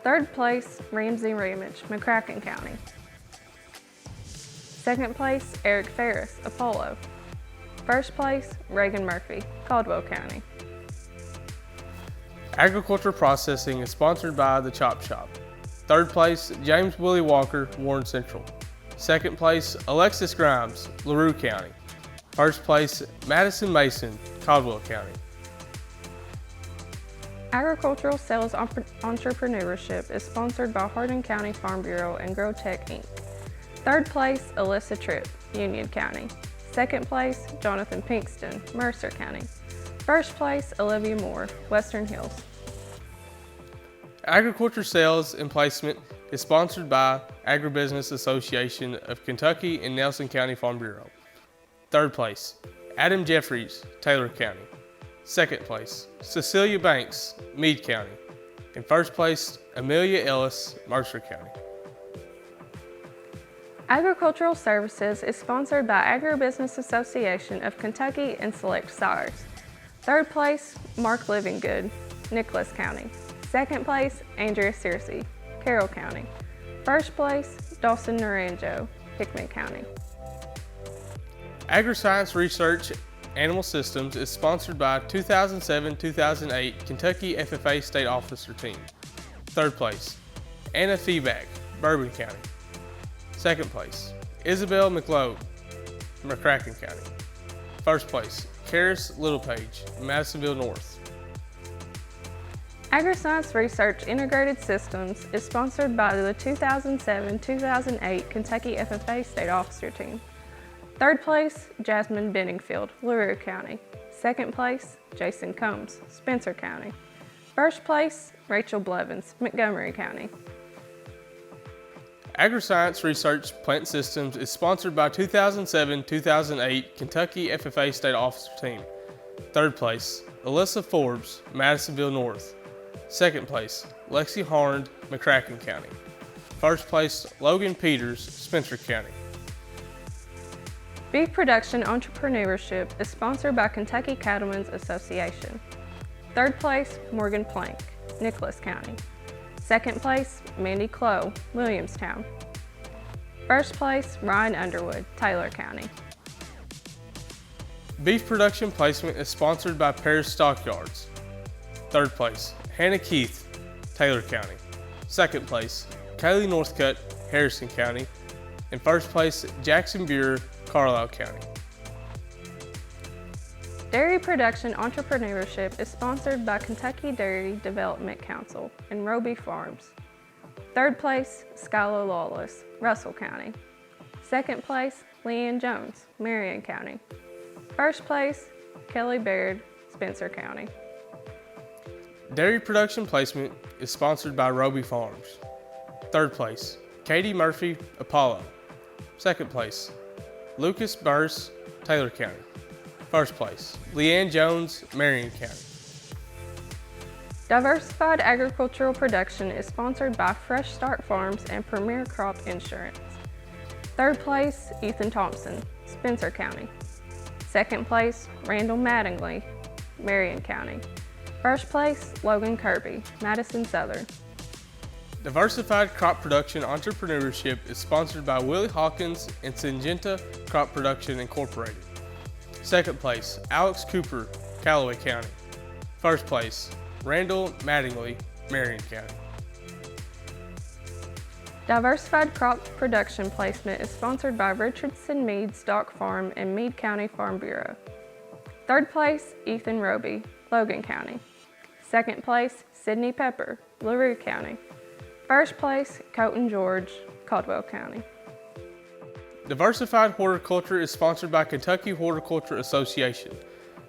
Third place, Ramsey Ramage, McCracken County. Second place, Eric Ferris, Apollo. First place, Reagan Murphy, Caldwell County. Agriculture Processing is sponsored by The Chop Shop. Third place, James Willie Walker, Warren Central. Second place, Alexis Grimes, LaRue County. First place, Madison Mason, Caldwell County. Agricultural Sales Entrepreneurship is sponsored by Hardin County Farm Bureau and GrowTech Inc. Third place, Alyssa Tripp, Union County. Second place, Jonathan Pinkston, Mercer County. First place, Olivia Moore, Western Hills. Agriculture Sales and Placement is sponsored by Agribusiness Association of Kentucky and Nelson County Farm Bureau. Third place, Adam Jeffries, Taylor County. Second place, Cecilia Banks, Meade County. And first place, Amelia Ellis, Mercer County. Agricultural Services is sponsored by Agribusiness Association of Kentucky and Select Sires. Third place, Mark Livingood, Nicholas County. Second place, Andrea Searcy, Carroll County. First place, Dawson Naranjo, Hickman County. Agri-Science Research Animal Systems is sponsored by 2007-2008 Kentucky FFA State Officer Team. Third place, Anna Feeback, Bourbon County. Second place, Isabel McLeod, McCracken County. First place, Karis Littlepage, Madisonville North. Agri-Science Research Integrated Systems is sponsored by the 2007-2008 Kentucky FFA State Officer Team. Third place, Jasmine Benningfield, LaRue County. Second place, Jason Combs, Spencer County. First place, Rachel Blevins, Montgomery County. Agri-Science Research Plant Systems is sponsored by 2007-2008 Kentucky FFA State Officer Team. Third place, Alyssa Forbes, Madisonville North. Second place, Lexi Harnd, McCracken County. First place, Logan Peters, Spencer County. Beef Production Entrepreneurship is sponsored by Kentucky Cattlemen's Association. Third place, Morgan Plank, Nicholas County. Second place, Mandy Clough, Williamstown. First place, Ryan Underwood, Taylor County. Beef Production Placement is sponsored by Paris Stockyards. Third place, Hannah Keith, Taylor County. Second place, Kaylee Northcutt, Harrison County. And first place, Jackson Buer, Carlisle County. Dairy Production Entrepreneurship is sponsored by Kentucky Dairy Development Council and Roby Farms. Third place, Skylar Lawless, Russell County. Second place, Leanne Jones, Marion County. First place, Kelly Baird, Spencer County. Dairy Production Placement is sponsored by Roby Farms. Third place, Katie Murphy, Apollo. Second place, Lucas Burris, Taylor County. First place, Leanne Jones, Marion County. Diversified Agricultural Production is sponsored by Fresh Start Farms and Premier Crop Insurance. Third place, Ethan Thompson, Spencer County. Second place, Randall Mattingly, Marion County. First place, Logan Kirby, Madison Southern. Diversified Crop Production Entrepreneurship is sponsored by Willie Hawkins and Syngenta Crop Production Incorporated. Second place, Alex Cooper, Callaway County. First place, Randall Mattingly, Marion County. Diversified Crop Production Placement is sponsored by Richardson Mead Stock Farm and Meade County Farm Bureau. Third place, Ethan Roby, Logan County. Second place, Sydney Pepper, LaRue County. First place, Colton George, Caldwell County. Diversified Horticulture is sponsored by Kentucky Horticulture Association.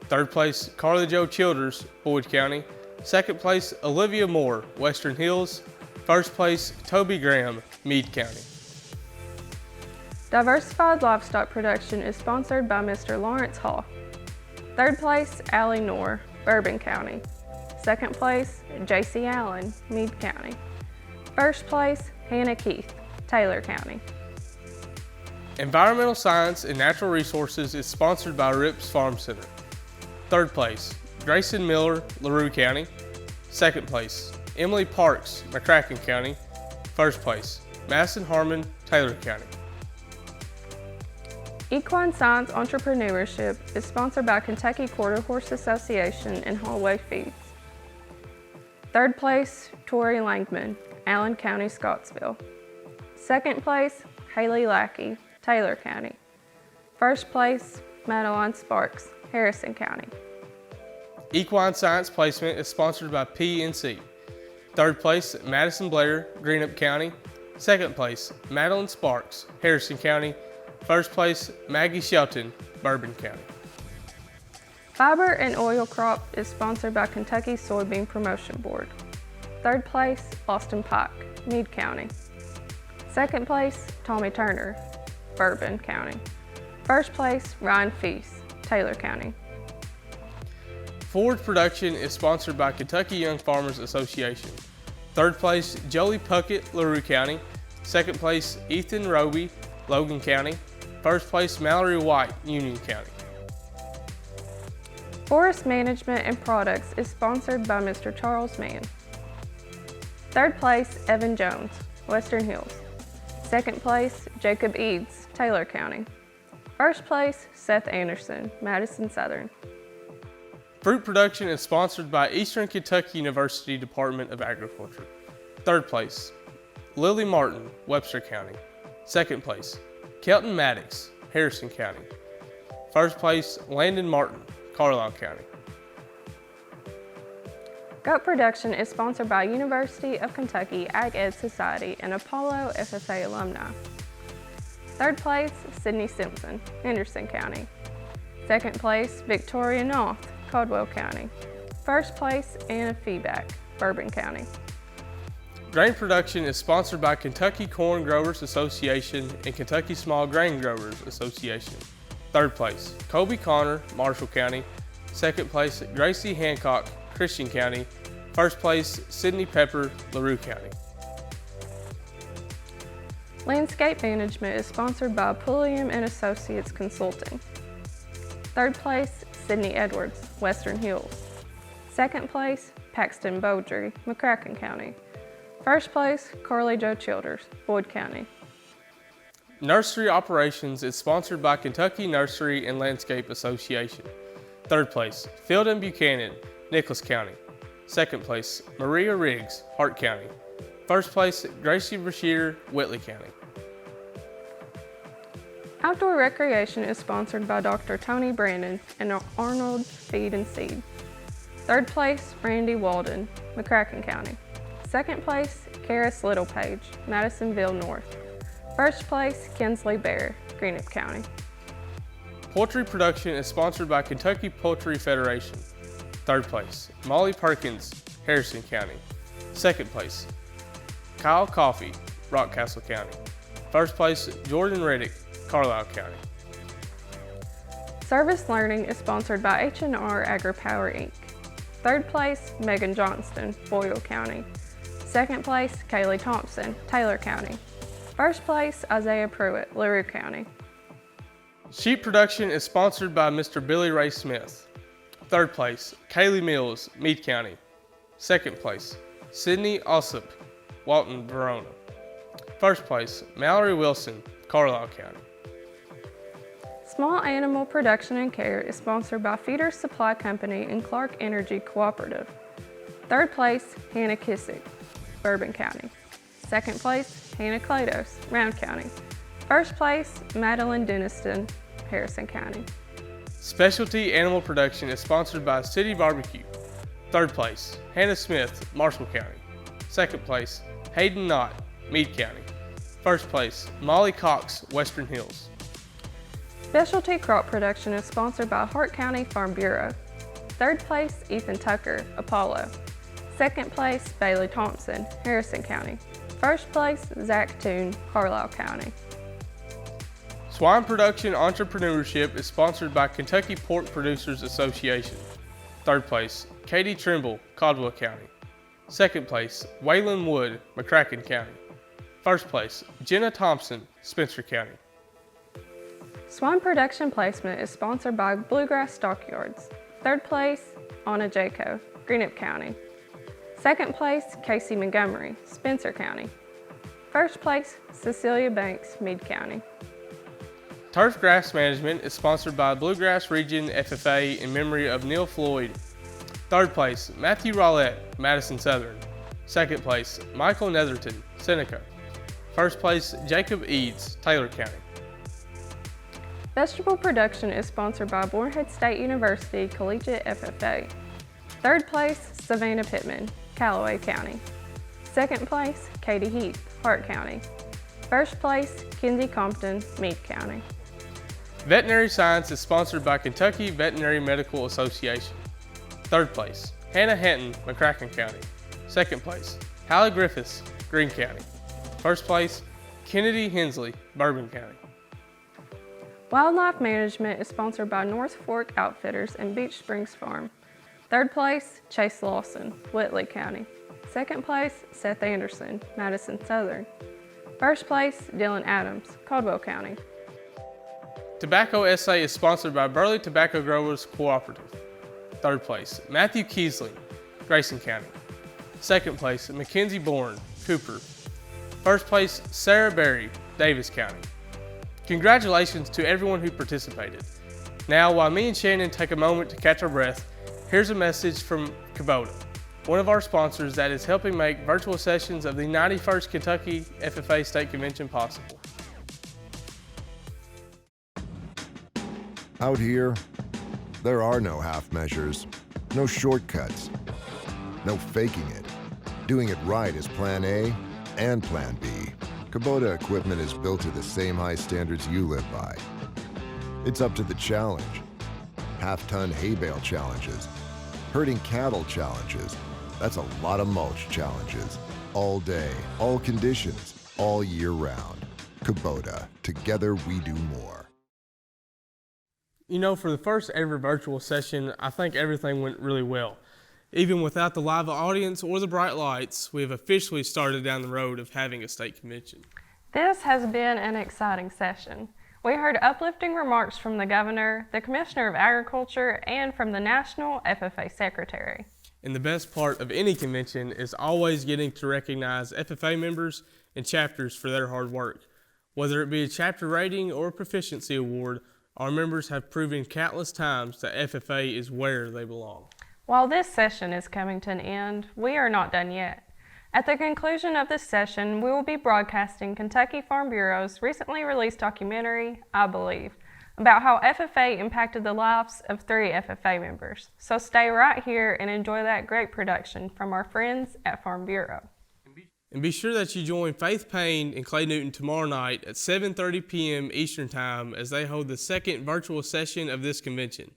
Third place, Carly Jo Childers, Boyd County. Second place, Olivia Moore, Western Hills. First place, Toby Graham, Meade County. Diversified Livestock Production is sponsored by Mr. Lawrence Hall. Third place, Allie Knorr, Bourbon County. Second place, J.C. Allen, Meade County. First place, Hannah Keith, Taylor County. Environmental Science and Natural Resources is sponsored by Rips Farm Center. Third place, Grayson Miller, LaRue County. Second place, Emily Parks, McCracken County. First place, Madison Harmon, Taylor County. Equine Science Entrepreneurship is sponsored by Kentucky Quarter Horse Association and Hallway Feeds. Third place, Tori Langman, Allen County, Scottsville. Second place, Haley Lackey, Taylor County. First place, Madeline Sparks, Harrison County. Equine Science Placement is sponsored by PNC. Third place, Madison Blair, Greenup County. Second place, Madeline Sparks, Harrison County. First place, Maggie Shelton, Bourbon County. Fiber and Oil Crop is sponsored by Kentucky Soybean Promotion Board. Third place, Austin Pike, Meade County. Second place, Tommy Turner, Bourbon County. First place, Ryan Feast, Taylor County. Forage Production is sponsored by Kentucky Young Farmers Association. Third place, Jolie Puckett, LaRue County. Second place, Ethan Roby, Logan County. First place, Mallory White, Union County. Forest Management and Products is sponsored by Mr. Charles Mann. Third place, Evan Jones, Western Hills. Second place, Jacob Eads, Taylor County. First place, Seth Anderson, Madison Southern. Fruit production is sponsored by Eastern Kentucky University Department of Agriculture. Third place, Lily Martin, Webster County. Second place, Kelton Maddox, Harrison County. First place, Landon Martin, Carlisle County. Goat production is sponsored by University of Kentucky Ag Ed Society and Apollo FFA alumni. Third place, Sydney Simpson, Henderson County. Second place, Victoria North, Caldwell County. First place, Anna Feeback, Bourbon County. Grain production is sponsored by Kentucky Corn Growers Association and Kentucky Small Grain Growers Association. Third place, Colby Connor, Marshall County. Second place, Gracie Hancock, Christian County. First place, Sydney Pepper, LaRue County. Landscape management is sponsored by Pulliam and Associates Consulting. Third place, Sydney Edwards, Western Hills. Second place, Paxton Beaudry, McCracken County. First place, Carly Joe Childers, Boyd County. Nursery operations is sponsored by Kentucky Nursery and Landscape Association. Third place, Field and Buchanan, Nicholas County. Second place, Maria Riggs, Hart County. First place, Gracie Brashear, Whitley County. Outdoor recreation is sponsored by Dr. Tony Brandon and Arnold Feed and Seed. Third place, Randy Walden, McCracken County. Second place, Karis Littlepage, Madisonville North. First place, Kinsley Bear, Greenup County. Poultry production is sponsored by Kentucky Poultry Federation. Third place, Molly Perkins, Harrison County. Second place, Kyle Coffey, Rockcastle County. First place, Jordan Reddick, Carlisle County. Service learning is sponsored by H&R AgriPower Inc. Third place, Megan Johnston, Boyle County. Second place, Kaylee Thompson, Taylor County. First place, Isaiah Pruitt, LaRue County. Sheep production is sponsored by Mr. Billy Ray Smith. Third place, Kaylee Mills, Meade County. Second place, Sydney Ossopp, Walton, Verona. First place, Mallory Wilson, Carlisle County. Small animal production and care is sponsored by Feeder Supply Company and Clark Energy Cooperative. Third place, Hannah Kissick, Bourbon County. Second place, Hannah Klados, Round County. First place, Madeline Denniston, Harrison County. Specialty animal production is sponsored by City Barbecue. Third place, Hannah Smith, Marshall County. Second place, Hayden Knott, Meade County. First place, Molly Cox, Western Hills. Specialty crop production is sponsored by Hart County Farm Bureau. Third place, Ethan Tucker, Apollo. Second place, Bailey Thompson, Harrison County. First place, Zach Toon, Carlisle County. Swine production entrepreneurship is sponsored by Kentucky Pork Producers Association. Third place, Katie Trimble, Caldwell County. Second place, Waylon Wood, McCracken County. First place, Jenna Thompson, Spencer County. Swine production placement is sponsored by Bluegrass Stockyards. Third place, Anna Jaco, Greenup County. Second place, Casey Montgomery, Spencer County. First place, Cecilia Banks, Meade County. Turf grass management is sponsored by Bluegrass Region FFA in memory of Neil Floyd. Third place, Matthew Rowlett, Madison Southern. Second place, Michael Netherton, Seneca. First place, Jacob Eads, Taylor County. Vegetable production is sponsored by Morehead State University Collegiate FFA. Third place, Savannah Pittman, Callaway County. Second place, Katie Heath, Hart County. First place, Kinsey Compton, Meade County. Veterinary science is sponsored by Kentucky Veterinary Medical Association. Third place, Hannah Henton, McCracken County. Second place, Hallie Griffiths, Greene County. First place, Kennedy Hensley, Bourbon County. Wildlife management is sponsored by North Fork Outfitters and Beach Springs Farm. Third place, Chase Lawson, Whitley County. Second place, Seth Anderson, Madison Southern. First place, Dylan Adams, Caldwell County. Tobacco essay is sponsored by Burley Tobacco Growers Cooperative. Third place, Matthew Keesley, Grayson County. Second place, Mackenzie Bourne, Cooper. First place, Sarah Berry, Davis County. Congratulations to everyone who participated. Now, while me and Shannon take a moment to catch our breath, here's a message from Kubota, one of our sponsors that is helping make virtual sessions of the 91st Kentucky FFA State Convention possible. Out here, there are no half measures, no shortcuts, no faking it. Doing it right is Plan A and Plan B. Kubota equipment is built to the same high standards you live by. It's up to the challenge. Half-ton hay bale challenges, herding cattle challenges. That's a lot of mulch challenges. All day, all conditions, all year round. Kubota, together we do more. You know, for the first ever virtual session, I think everything went really well. Even without the live audience or the bright lights, we have officially started down the road of having a state convention. This has been an exciting session. We heard uplifting remarks from the Governor, the Commissioner of Agriculture, and from the National FFA Secretary. And the best part of any convention is always getting to recognize FFA members and chapters for their hard work. Whether it be a chapter rating or a proficiency award, our members have proven countless times that FFA is where they belong. While this session is coming to an end, we are not done yet. At the conclusion of this session, we will be broadcasting Kentucky Farm Bureau's recently released documentary, I Believe, about how FFA impacted the lives of 3 FFA members. So stay right here and enjoy that great production from our friends at Farm Bureau. And be sure that you join Faith Payne and Clay Newton tomorrow night at 7:30 p.m. Eastern Time as they hold the second virtual session of this convention.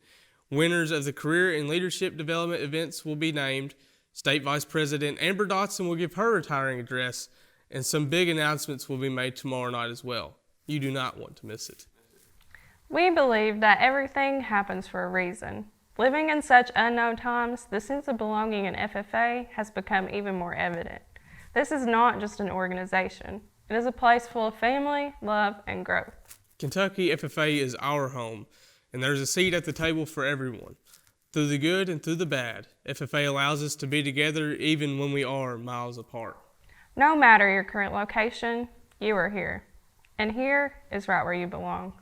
Winners of the Career and Leadership Development events will be named. State Vice President Amber Dotson will give her retiring address, and some big announcements will be made tomorrow night as well. You do not want to miss it. We believe that everything happens for a reason. Living in such unknown times, the sense of belonging in FFA has become even more evident. This is not just an organization. It is a place full of family, love, and growth. Kentucky FFA is our home, and there's a seat at the table for everyone. Through the good and through the bad, FFA allows us to be together even when we are miles apart. No matter your current location, you are here. And here is right where you belong.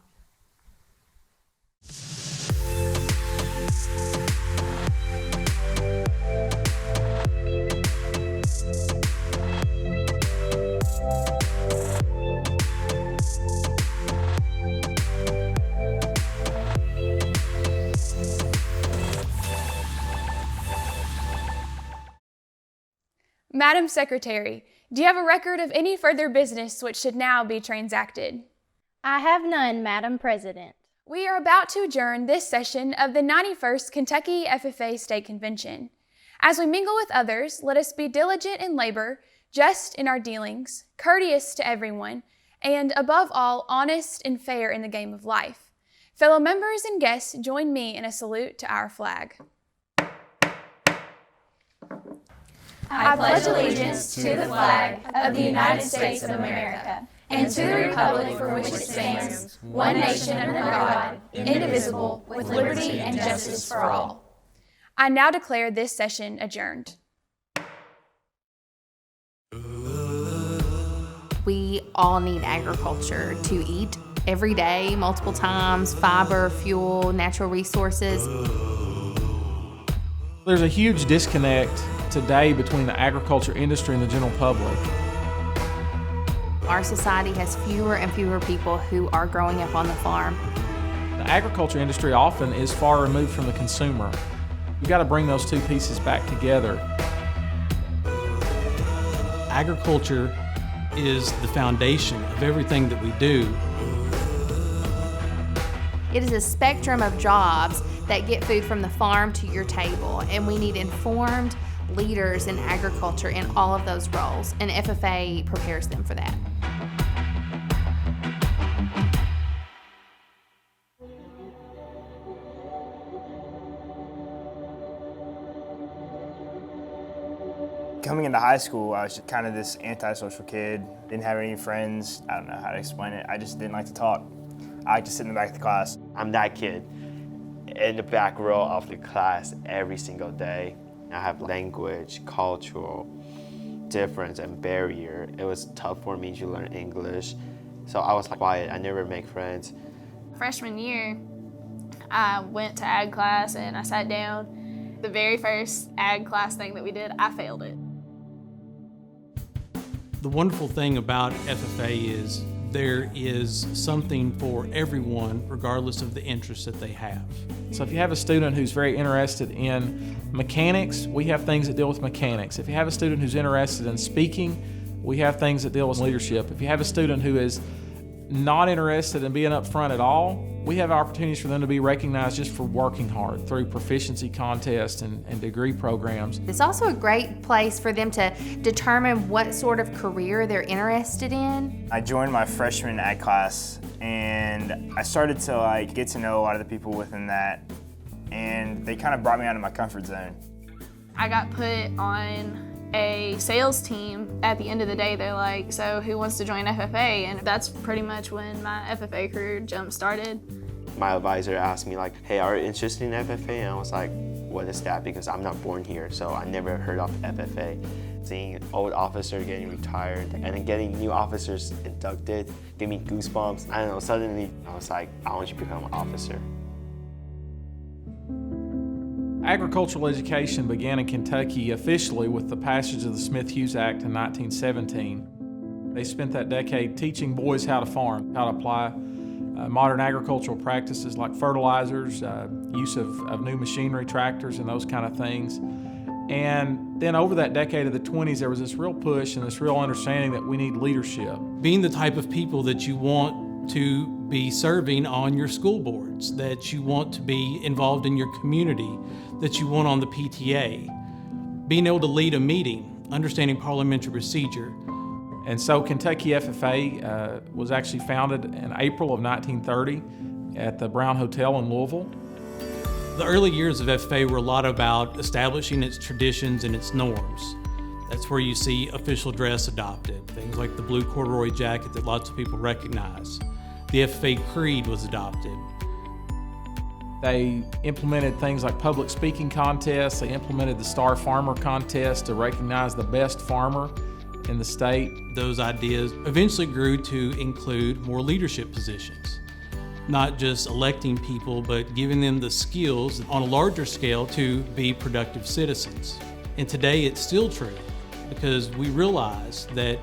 Madam Secretary, do you have a record of any further business which should now be transacted? I have none, Madam President. We are about to adjourn this session of the 91st Kentucky FFA State Convention. As we mingle with others, let us be diligent in labor, just in our dealings, courteous to everyone, and above all, honest and fair in the game of life. Fellow members and guests, join me in a salute to our flag. I pledge allegiance to the flag of the United States of America and to the republic for which it stands, one nation under God, indivisible, with liberty and justice for all. I now declare this session adjourned. We all need agriculture to eat every day, multiple times, fiber, fuel, natural resources. There's a huge disconnect today between the agriculture industry and the general public. Our society has fewer and fewer people who are growing up on the farm. The agriculture industry often is far removed from the consumer. You've got to bring those two pieces back together. Agriculture is the foundation of everything that we do. It is a spectrum of jobs that get food from the farm to your table, and we need informed leaders in agriculture in all of those roles, and FFA prepares them for that. Coming into high school, I was kind of this antisocial kid, didn't have any friends. I don't know how to explain it. I just didn't like to talk. I like to sit in the back of the class. I'm that kid in the back row of the class every single day. I have language, cultural difference and barrier. It was tough for me to learn English, So I was quiet, I never make friends. Freshman year, I went to ag class and I sat down. The very first ag class thing that we did, I failed it. The wonderful thing about FFA is there is something for everyone regardless of the interest that they have. So if you have a student who's very interested in mechanics, we have things that deal with mechanics. If you have a student who's interested in speaking, we have things that deal with leadership. If you have a student who is not interested in being up front at all, we have opportunities for them to be recognized just for working hard through proficiency contests and degree programs. It's also a great place for them to determine what sort of career they're interested in. I joined my freshman ag class and I started to get to know a lot of the people within that, and they kind of brought me out of my comfort zone. I got put on a sales team. At the end of the day, they're like, so who wants to join FFA? And that's pretty much when my FFA career jump started. My advisor asked me hey, are you interested in FFA? And I was like, what is that? Because I'm not born here, so I never heard of FFA. Seeing old officers getting retired and then getting new officers inducted gave me goosebumps. I don't know, suddenly I was like, I want you to become an officer. Agricultural education began in Kentucky officially with the passage of the Smith-Hughes Act in 1917. They spent that decade teaching boys how to farm, how to apply modern agricultural practices like fertilizers, use of new machinery, tractors, and those kind of things. And then over that decade of the 20s, there was this real push and this real understanding that we need leadership. Being the type of people that you want to be serving on your school boards, that you want to be involved in your community, that you want on the PTA, being able to lead a meeting, understanding parliamentary procedure. And so Kentucky FFA was actually founded in April of 1930 at the Brown Hotel in Louisville. The early years of FFA were a lot about establishing its traditions and its norms. That's where you see official dress adopted, things like the blue corduroy jacket that lots of people recognize. The FFA creed was adopted. They implemented things like public speaking contests. They implemented the Star Farmer contest to recognize the best farmer in the state. Those ideas eventually grew to include more leadership positions. Not just electing people, but giving them the skills on a larger scale to be productive citizens. And today it's still true because we realize that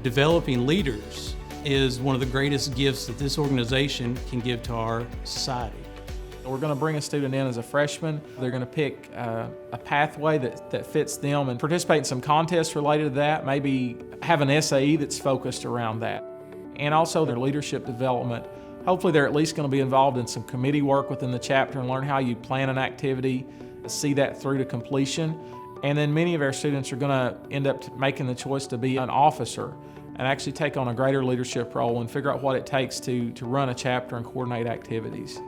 developing leaders is one of the greatest gifts that this organization can give to our society. We're going to bring a student in as a freshman. They're going to pick a pathway that fits them and participate in some contests related to that, maybe have an SAE that's focused around that. And also their leadership development. Hopefully they're at least going to be involved in some committee work within the chapter and learn how you plan an activity, see that through to completion. And then many of our students are going to end up making the choice to be an officer and actually take on a greater leadership role and figure out what it takes to run a chapter and coordinate activities.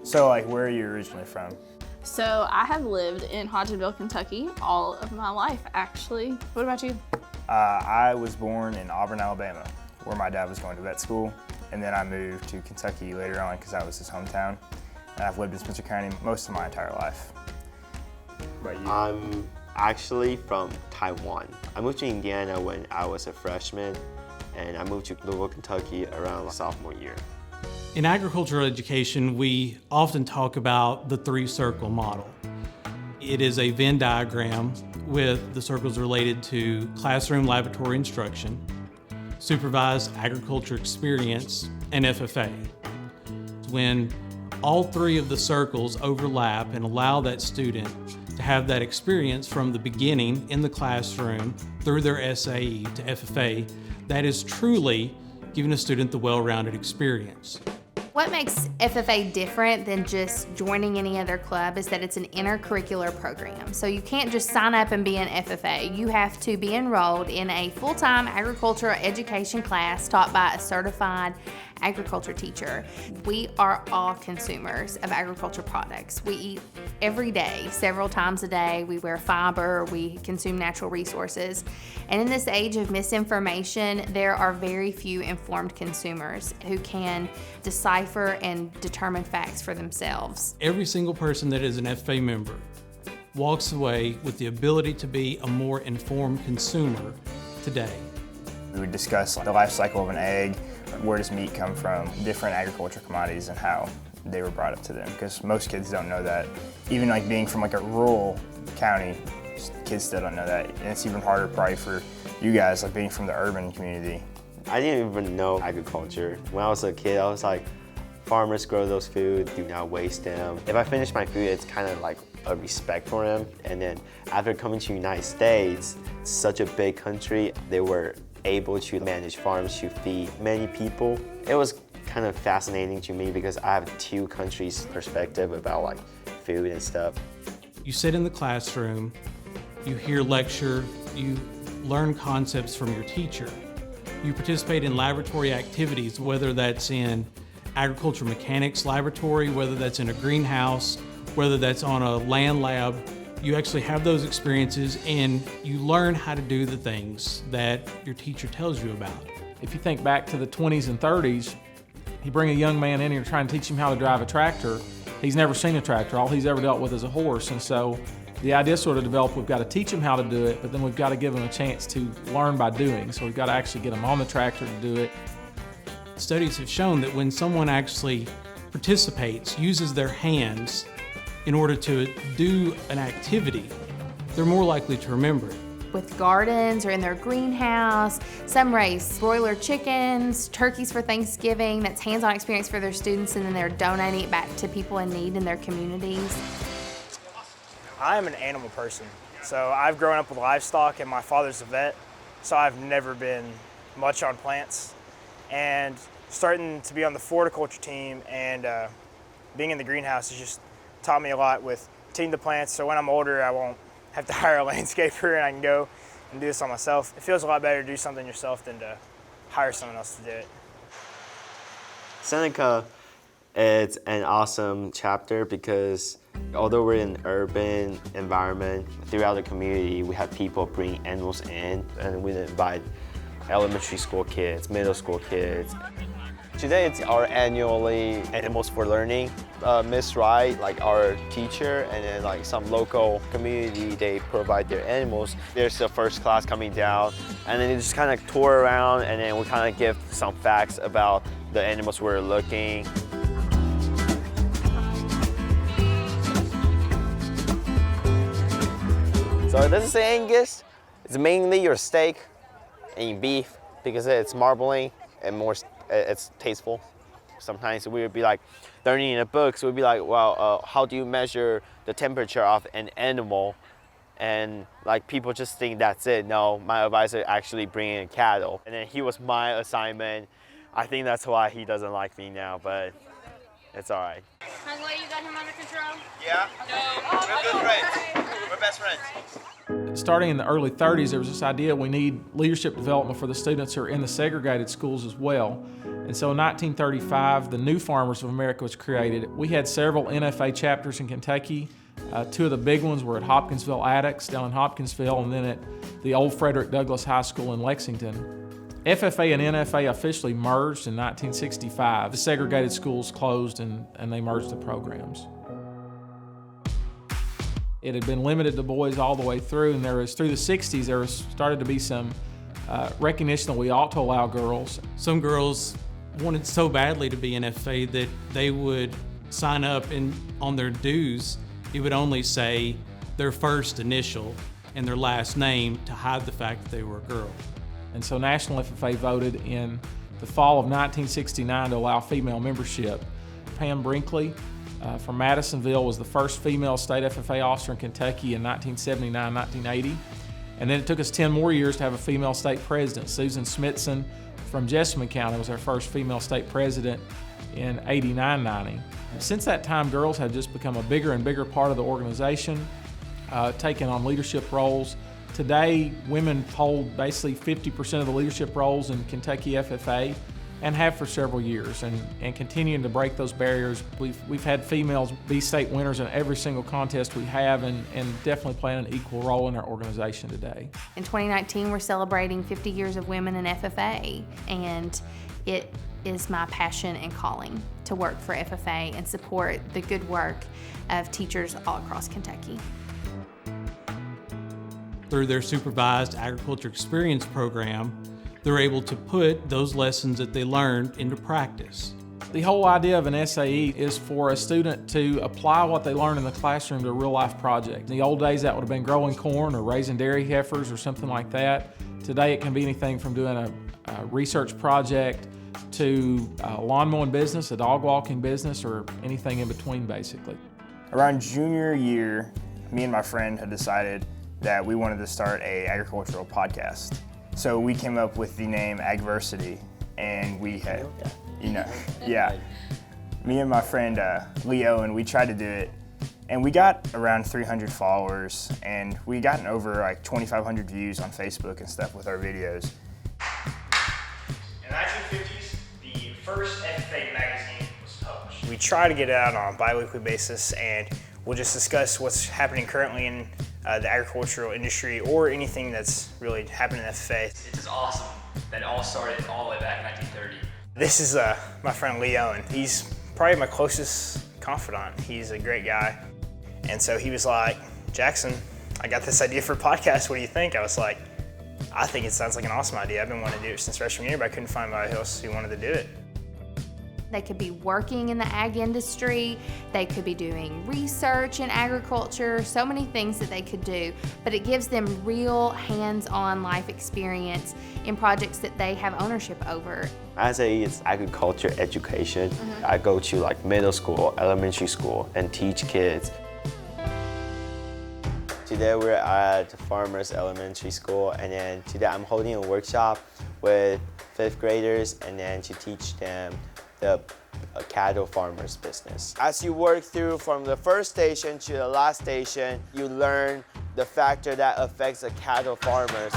So where are you originally from? So I have lived in Hodgenville, Kentucky all of my life, actually. What about you? I was born in Auburn, Alabama, where my dad was going to vet school. And then I moved to Kentucky later on because that was his hometown. And I've lived in Spencer County most of my entire life. What about you? I'm actually from Taiwan. I moved to Indiana when I was a freshman, and I moved to Louisville, Kentucky around sophomore year. In agricultural education, we often talk about the three-circle model. It is a Venn diagram with the circles related to classroom laboratory instruction, supervised agriculture experience, and FFA. When all three of the circles overlap and allow that student to have that experience from the beginning in the classroom through their SAE to FFA, that is truly giving a student the well-rounded experience. What makes FFA different than just joining any other club is that it's an intercurricular program. So you can't just sign up and be an FFA. You have to be enrolled in a full-time agricultural education class taught by a certified agriculture teacher. We are all consumers of agriculture products. We eat every day, several times a day. We wear fiber, we consume natural resources. And in this age of misinformation, there are very few informed consumers who can decipher and determine facts for themselves. Every single person that is an FFA member walks away with the ability to be a more informed consumer today. We would discuss the life cycle of an egg, where does meat come from, different agriculture commodities and how they were brought up to them, because most kids don't know that. Even like being from like a rural county, kids still don't know that. And it's even harder probably for you guys, like being from the urban community. I didn't even know agriculture. When I was a kid, I was like, farmers grow those food, do not waste them. If I finish my food, it's kind of like a respect for them. And then after coming to the United States, such a big country, they were able to manage farms to feed many people. It was kind of fascinating to me because I have two countries' perspective about like food and stuff. You sit in the classroom, you hear lecture, you learn concepts from your teacher. You participate in laboratory activities, whether that's in agriculture mechanics laboratory, whether that's in a greenhouse, whether that's on a land lab. You actually have those experiences and you learn how to do the things that your teacher tells you about. If you think back to the 20s and 30s, you bring a young man in here trying to teach him how to drive a tractor. He's never seen a tractor. All he's ever dealt with is a horse. And so the idea sort of developed, we've got to teach him how to do it, but then we've got to give him a chance to learn by doing. So we've got to actually get him on the tractor to do it. Studies have shown that when someone actually participates, uses their hands in order to do an activity, they're more likely to remember it. With gardens or in their greenhouse, some raise broiler chickens, turkeys for Thanksgiving. That's hands-on experience for their students, and then they're donating it back to people in need in their communities. I'm an animal person, so I've grown up with livestock and my father's a vet, so I've never been much on plants. And starting to be on the horticulture team and being in the greenhouse has just taught me a lot with tending the plants, so when I'm older I won't have to hire a landscaper and I can go and do this on myself. It feels a lot better to do something yourself than to hire someone else to do it. Seneca, it's an awesome chapter because although we're in an urban environment, throughout the community we have people bring animals in, and we invite elementary school kids, middle school kids. Today it's our annually Animals for Learning. Miss Wright, like our teacher, and then like some local community, they provide their animals. There's the first class coming down, and then they just kind of tour around, and then we kind of give some facts about the animals we're looking. So this is Angus. It's mainly your steak and your beef because it's marbling and more. It's tasteful. Sometimes we would be like learning in a book, so we'd be like, well, how do you measure the temperature of an animal? And like people just think that's it. No, my advisor actually bring in cattle, and then he was my assignment. I think that's why he doesn't like me now, but it's all right. Huntley, you got him under control? Yeah. We're good friends. We're best friends. Starting in the early 30s, there was this idea we need leadership development for the students who are in the segregated schools as well. And so in 1935, the New Farmers of America was created. We had several NFA chapters in Kentucky. Two of the big ones were at Hopkinsville Attucks down in Hopkinsville, and then at the old Frederick Douglass High School in Lexington. FFA and NFA officially merged in 1965. The segregated schools closed and they merged the programs. It had been limited to boys all the way through, and through the 60s, there started to be some recognition that we ought to allow girls. Some girls wanted so badly to be in FFA that they would sign up, and on their dues, it would only say their first initial and their last name to hide the fact that they were a girl. And so National FFA voted in the fall of 1969 to allow female membership. Pam Brinkley from Madisonville was the first female state FFA officer in Kentucky in 1979-1980. And then it took us 10 more years to have a female state president. Susan Smithson from Jessamine County was our first female state president in 89-90. Since that time, girls have just become a bigger and bigger part of the organization, taking on leadership roles. Today, women hold basically 50% of the leadership roles in Kentucky FFA and have for several years, and continuing to break those barriers. We've had females be state winners in every single contest we have, and definitely playing an equal role in our organization today. In 2019, we're celebrating 50 years of women in FFA, and it is my passion and calling to work for FFA and support the good work of teachers all across Kentucky. Through their supervised agriculture experience program, they're able to put those lessons that they learned into practice. The whole idea of an SAE is for a student to apply what they learn in the classroom to a real life project. In the old days, that would have been growing corn or raising dairy heifers or something like that. Today, it can be anything from doing a research project to a lawn mowing business, a dog walking business, or anything in between, basically. Around junior year, me and my friend had decided that we wanted to start an agricultural podcast. So we came up with the name Agversity, and we had, yeah. Me and my friend Leo, and we tried to do it, and we got around 300 followers, and we gotten over like 2,500 views on Facebook and stuff with our videos. In the 1950s, the first FFA magazine was published. We try to get it out on a bi-weekly basis, and we'll just discuss what's happening currently in the agricultural industry or anything that's really happening in FFA. It's just awesome that it all started all the way back in 1930. This is my friend Leo, and he's probably my closest confidant. He's a great guy. And so he was like, Jackson, I got this idea for a podcast. What do you think? I was like, I think it sounds like an awesome idea. I've been wanting to do it since freshman year, but I couldn't find anybody else who wanted to do it. They could be working in the ag industry, they could be doing research in agriculture, so many things that they could do, but it gives them real hands-on life experience in projects that they have ownership over. I say it's agriculture education. I go to like middle school, elementary school, and teach kids. Today we're at Farmers Elementary School, and then today I'm holding a workshop with 5th graders, and then to teach them the cattle farmers business. As you work through from the first station to the last station, you learn the factor that affects the cattle farmers.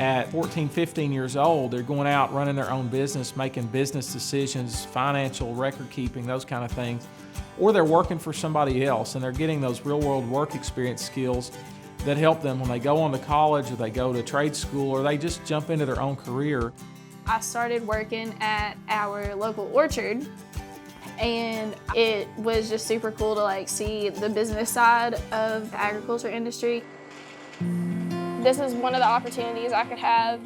At 14, 15 years old, they're going out running their own business, making business decisions, financial record keeping, those kind of things. Or they're working for somebody else and they're getting those real world work experience skills that help them when they go on to college or they go to trade school or they just jump into their own career. I started working at our local orchard, and it was just super cool to see the business side of the agriculture industry. This is one of the opportunities I could have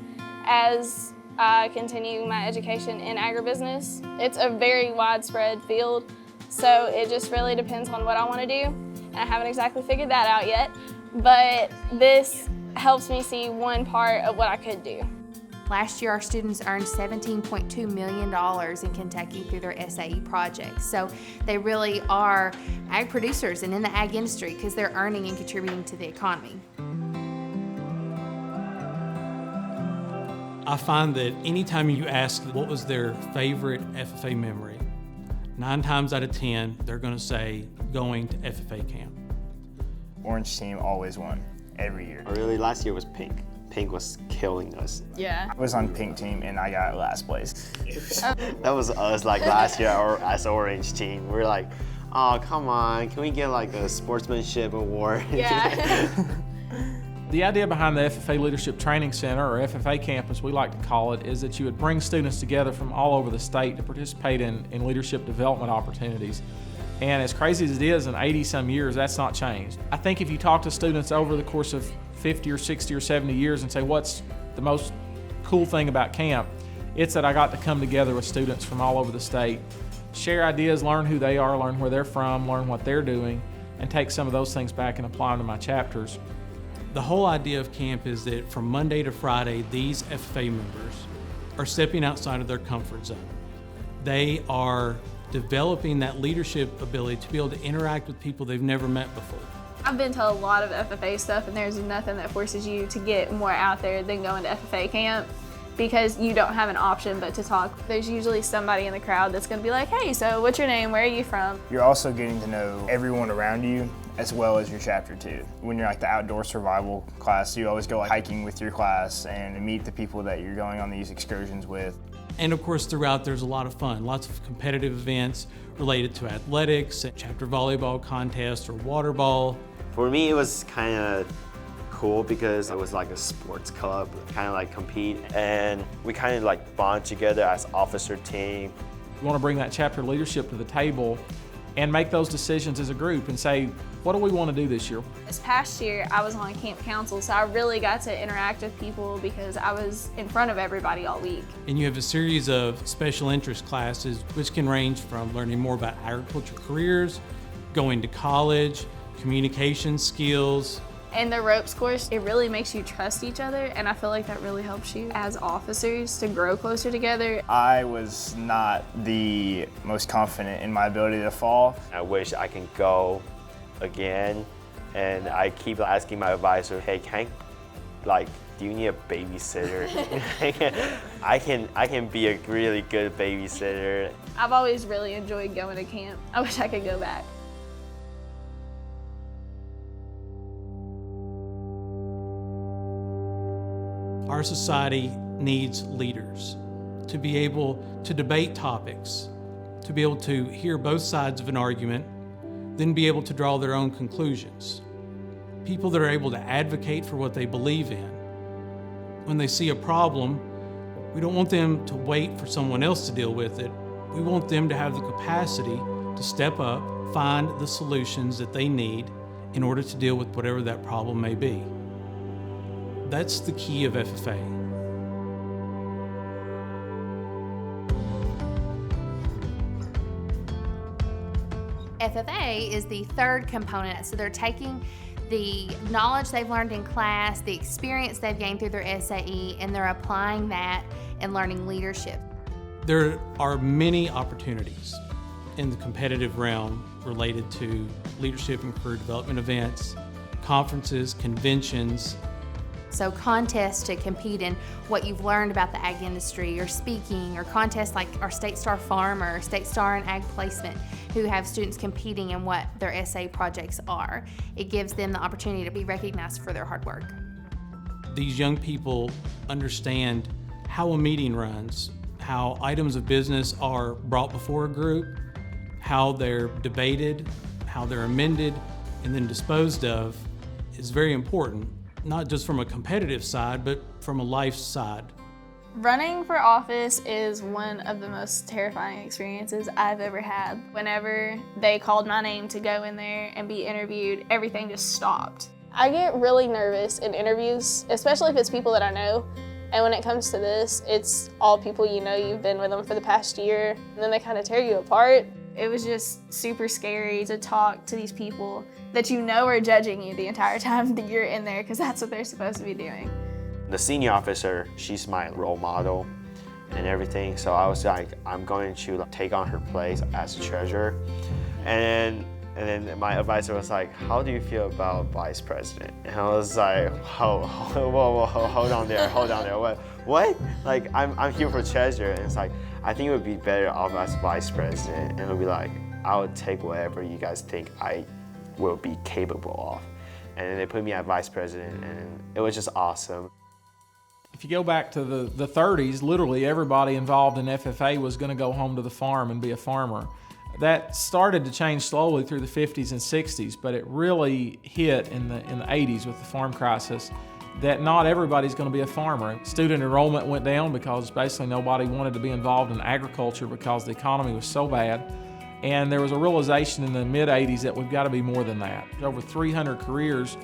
as I continue my education in agribusiness. It's a very widespread field, so it just really depends on what I want to do, and I haven't exactly figured that out yet, but this helps me see one part of what I could do. Last year, our students earned $17.2 million in Kentucky through their SAE projects. So they really are ag producers and in the ag industry because they're earning and contributing to the economy. I find that anytime you ask what was their favorite FFA memory, 9 times out of 10, they're going to say going to FFA camp. Orange team always won, every year. Really, last year was pink. Pink was killing us. Yeah. I was on pink team and I got last place. That was us last year or as orange team. We were like, oh, come on, can we get a sportsmanship award? Yeah. The idea behind the FFA Leadership Training Center, or FFA Camp as we like to call it, is that you would bring students together from all over the state to participate in leadership development opportunities. And as crazy as it is, in 80-some years, that's not changed. I think if you talk to students over the course of 50 or 60 or 70 years and say, what's the most cool thing about camp? It's that I got to come together with students from all over the state, share ideas, learn who they are, learn where they're from, learn what they're doing, and take some of those things back and apply them to my chapters. The whole idea of camp is that from Monday to Friday, these FFA members are stepping outside of their comfort zone. They are developing that leadership ability to be able to interact with people they've never met before. I've been to a lot of FFA stuff, and there's nothing that forces you to get more out there than going to FFA camp because you don't have an option but to talk. There's usually somebody in the crowd that's going to be like, hey, so what's your name? Where are you from? You're also getting to know everyone around you as well as your chapter too. When you're the outdoor survival class, you always go hiking with your class and meet the people that you're going on these excursions with. And of course, throughout there's a lot of fun, lots of competitive events related to athletics, chapter volleyball contest or water ball. For me, it was kind of cool because it was like a sports club, kind of like compete, and we kind of like bond together as officer team. We want to bring that chapter leadership to the table and make those decisions as a group and say, what do we want to do this year? This past year, I was on camp council, so I really got to interact with people because I was in front of everybody all week. And you have a series of special interest classes, which can range from learning more about agriculture careers, going to college, communication skills. And the ropes course, it really makes you trust each other, and I feel like that really helps you as officers to grow closer together. I was not the most confident in my ability to fall. I wish I can go again, and I keep asking my advisor, hey, do you need a babysitter? I can be a really good babysitter. I've always really enjoyed going to camp. I wish I could go back. Our society needs leaders to be able to debate topics, to be able to hear both sides of an argument, then be able to draw their own conclusions. People that are able to advocate for what they believe in. When they see a problem, we don't want them to wait for someone else to deal with it. We want them to have the capacity to step up, find the solutions that they need in order to deal with whatever that problem may be. That's the key of FFA. FFA is the third component, so they're taking the knowledge they've learned in class, the experience they've gained through their SAE, and they're applying that and learning leadership. There are many opportunities in the competitive realm related to leadership and career development events, conferences, conventions. So contests to compete in what you've learned about the ag industry, or speaking, or contests like our State Star Farmer, or State Star and Ag Placement, who have students competing in what their essay projects are. It gives them the opportunity to be recognized for their hard work. These young people understand how a meeting runs, how items of business are brought before a group, how they're debated, how they're amended, and then disposed of is very important. Not just from a competitive side, but from a life side. Running for office is one of the most terrifying experiences I've ever had. Whenever they called my name to go in there and be interviewed, everything just stopped. I get really nervous in interviews, especially if it's people that I know. And when it comes to this, it's all people you know, you've been with them for the past year, and then they kind of tear you apart. It was just super scary to talk to these people that you know are judging you the entire time that you're in there, because that's what they're supposed to be doing. The senior officer, she's my role model and everything, so I was like, I'm going to take on her place as a treasurer. And then my advisor was like, how do you feel about vice president? And I was like, whoa, hold on there. What? Like, I'm here for treasurer. And it's like, I think it would be better off as vice president. And it'll be like, I would take whatever you guys think I will be capable of. And then they put me at vice president, and it was just awesome. If you go back to the 30s, literally everybody involved in FFA was going to go home to the farm and be a farmer. That started to change slowly through the 50s and 60s, but it really hit in the 80s with the farm crisis that not everybody's going to be a farmer. Student enrollment went down because basically nobody wanted to be involved in agriculture because the economy was so bad. And there was a realization in the mid-80s that we've got to be more than that. Over 300 careers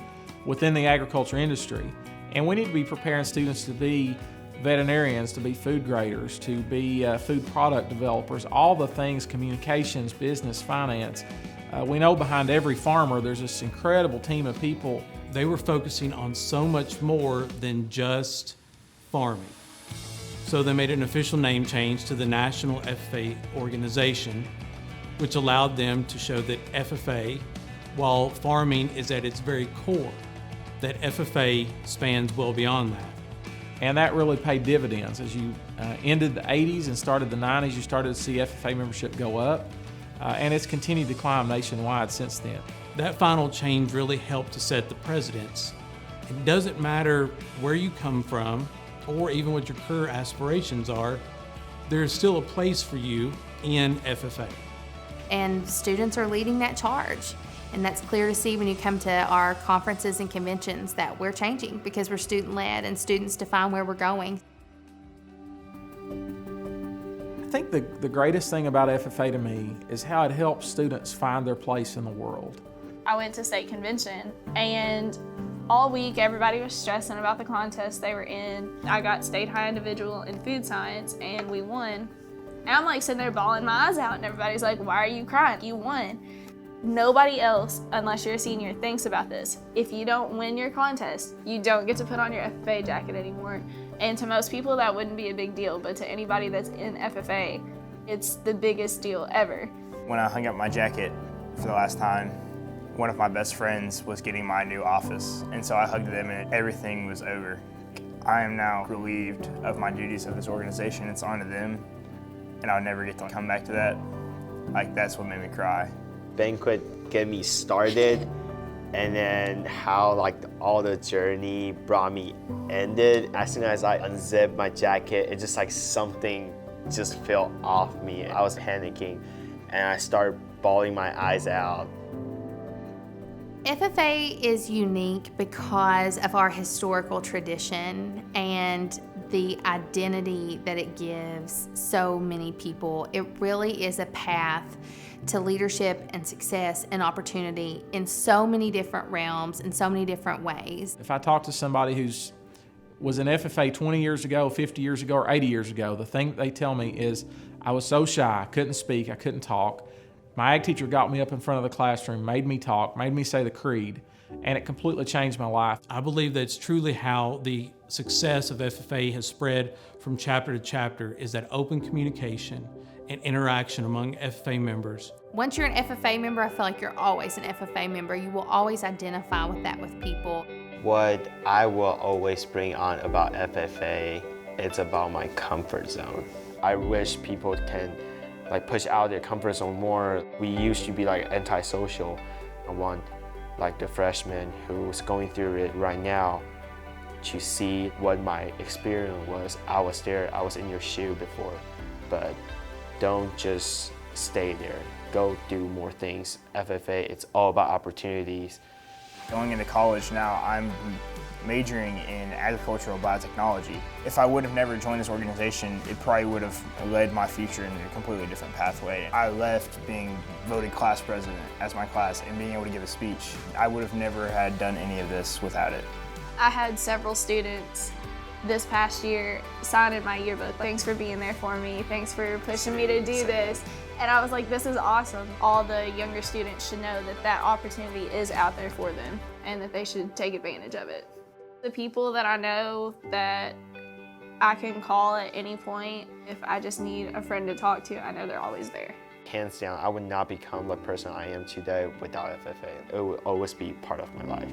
within the agriculture industry. And we need to be preparing students to be veterinarians, to be food graders, to be food product developers, all the things, communications, business, finance. We know behind every farmer there's this incredible team of people. They were focusing on so much more than just farming. So they made an official name change to the National FFA organization, which allowed them to show that FFA, while farming is at its very core, that FFA spans well beyond that. And that really paid dividends. As you ended the 80s and started the 90s, you started to see FFA membership go up, and it's continued to climb nationwide since then. That final change really helped to set the precedents. It doesn't matter where you come from or even what your career aspirations are, there is still a place for you in FFA. And students are leading that charge. And that's clear to see when you come to our conferences and conventions that we're changing because we're student-led and students define where we're going. I think the greatest thing about FFA to me is how it helps students find their place in the world. I went to state convention and all week everybody was stressing about the contest they were in. I got state high individual in food science and we won. And I'm like sitting there bawling my eyes out and everybody's like, why are you crying? You won. Nobody else, unless you're a senior, thinks about this. If you don't win your contest, you don't get to put on your FFA jacket anymore. And to most people that wouldn't be a big deal, but to anybody that's in FFA, it's the biggest deal ever. When I hung up my jacket for the last time, one of my best friends was getting my new office, and so I hugged them and everything was over. I am now relieved of my duties of this organization. It's on to them, and I'll never get to come back to that. Like, that's what made me cry. Banquet get me started, and then how like all the journey brought me ended. As soon as I unzipped my jacket, it just like something just fell off me. I was panicking, and I started bawling my eyes out. FFA is unique because of our historical tradition and the identity that it gives so many people. It really is a path to leadership and success and opportunity in so many different realms, in so many different ways. If I talk to somebody who's was in FFA 20 years ago, 50 years ago, or 80 years ago, the thing they tell me is, I was so shy, I couldn't speak, I couldn't talk. My ag teacher got me up in front of the classroom, made me talk, made me say the creed, and it completely changed my life. I believe that it's truly how the success of FFA has spread from chapter to chapter is that open communication and interaction among FFA members. Once you're an FFA member, I feel like you're always an FFA member. You will always identify with that with people. What I will always bring on about FFA, it's about my comfort zone. I wish people can like push out their comfort zone more. We used to be like antisocial. I want like the freshman who's going through it right now to see what my experience was. I was there, I was in your shoe before, but don't just stay there. Go do more things. FFA, it's all about opportunities. Going into college now, I'm majoring in agricultural biotechnology. If I would have never joined this organization, it probably would have led my future in a completely different pathway. I left being voted class president as my class and being able to give a speech. I would have never had done any of this without it. I had several students this past year sign in my yearbook. Thanks for being there for me. Thanks for pushing me to do this. And I was like, this is awesome. All the younger students should know that that opportunity is out there for them and that they should take advantage of it. The people that I know that I can call at any point, if I just need a friend to talk to, I know they're always there. Hands down, I would not become the person I am today without FFA. It will always be part of my life.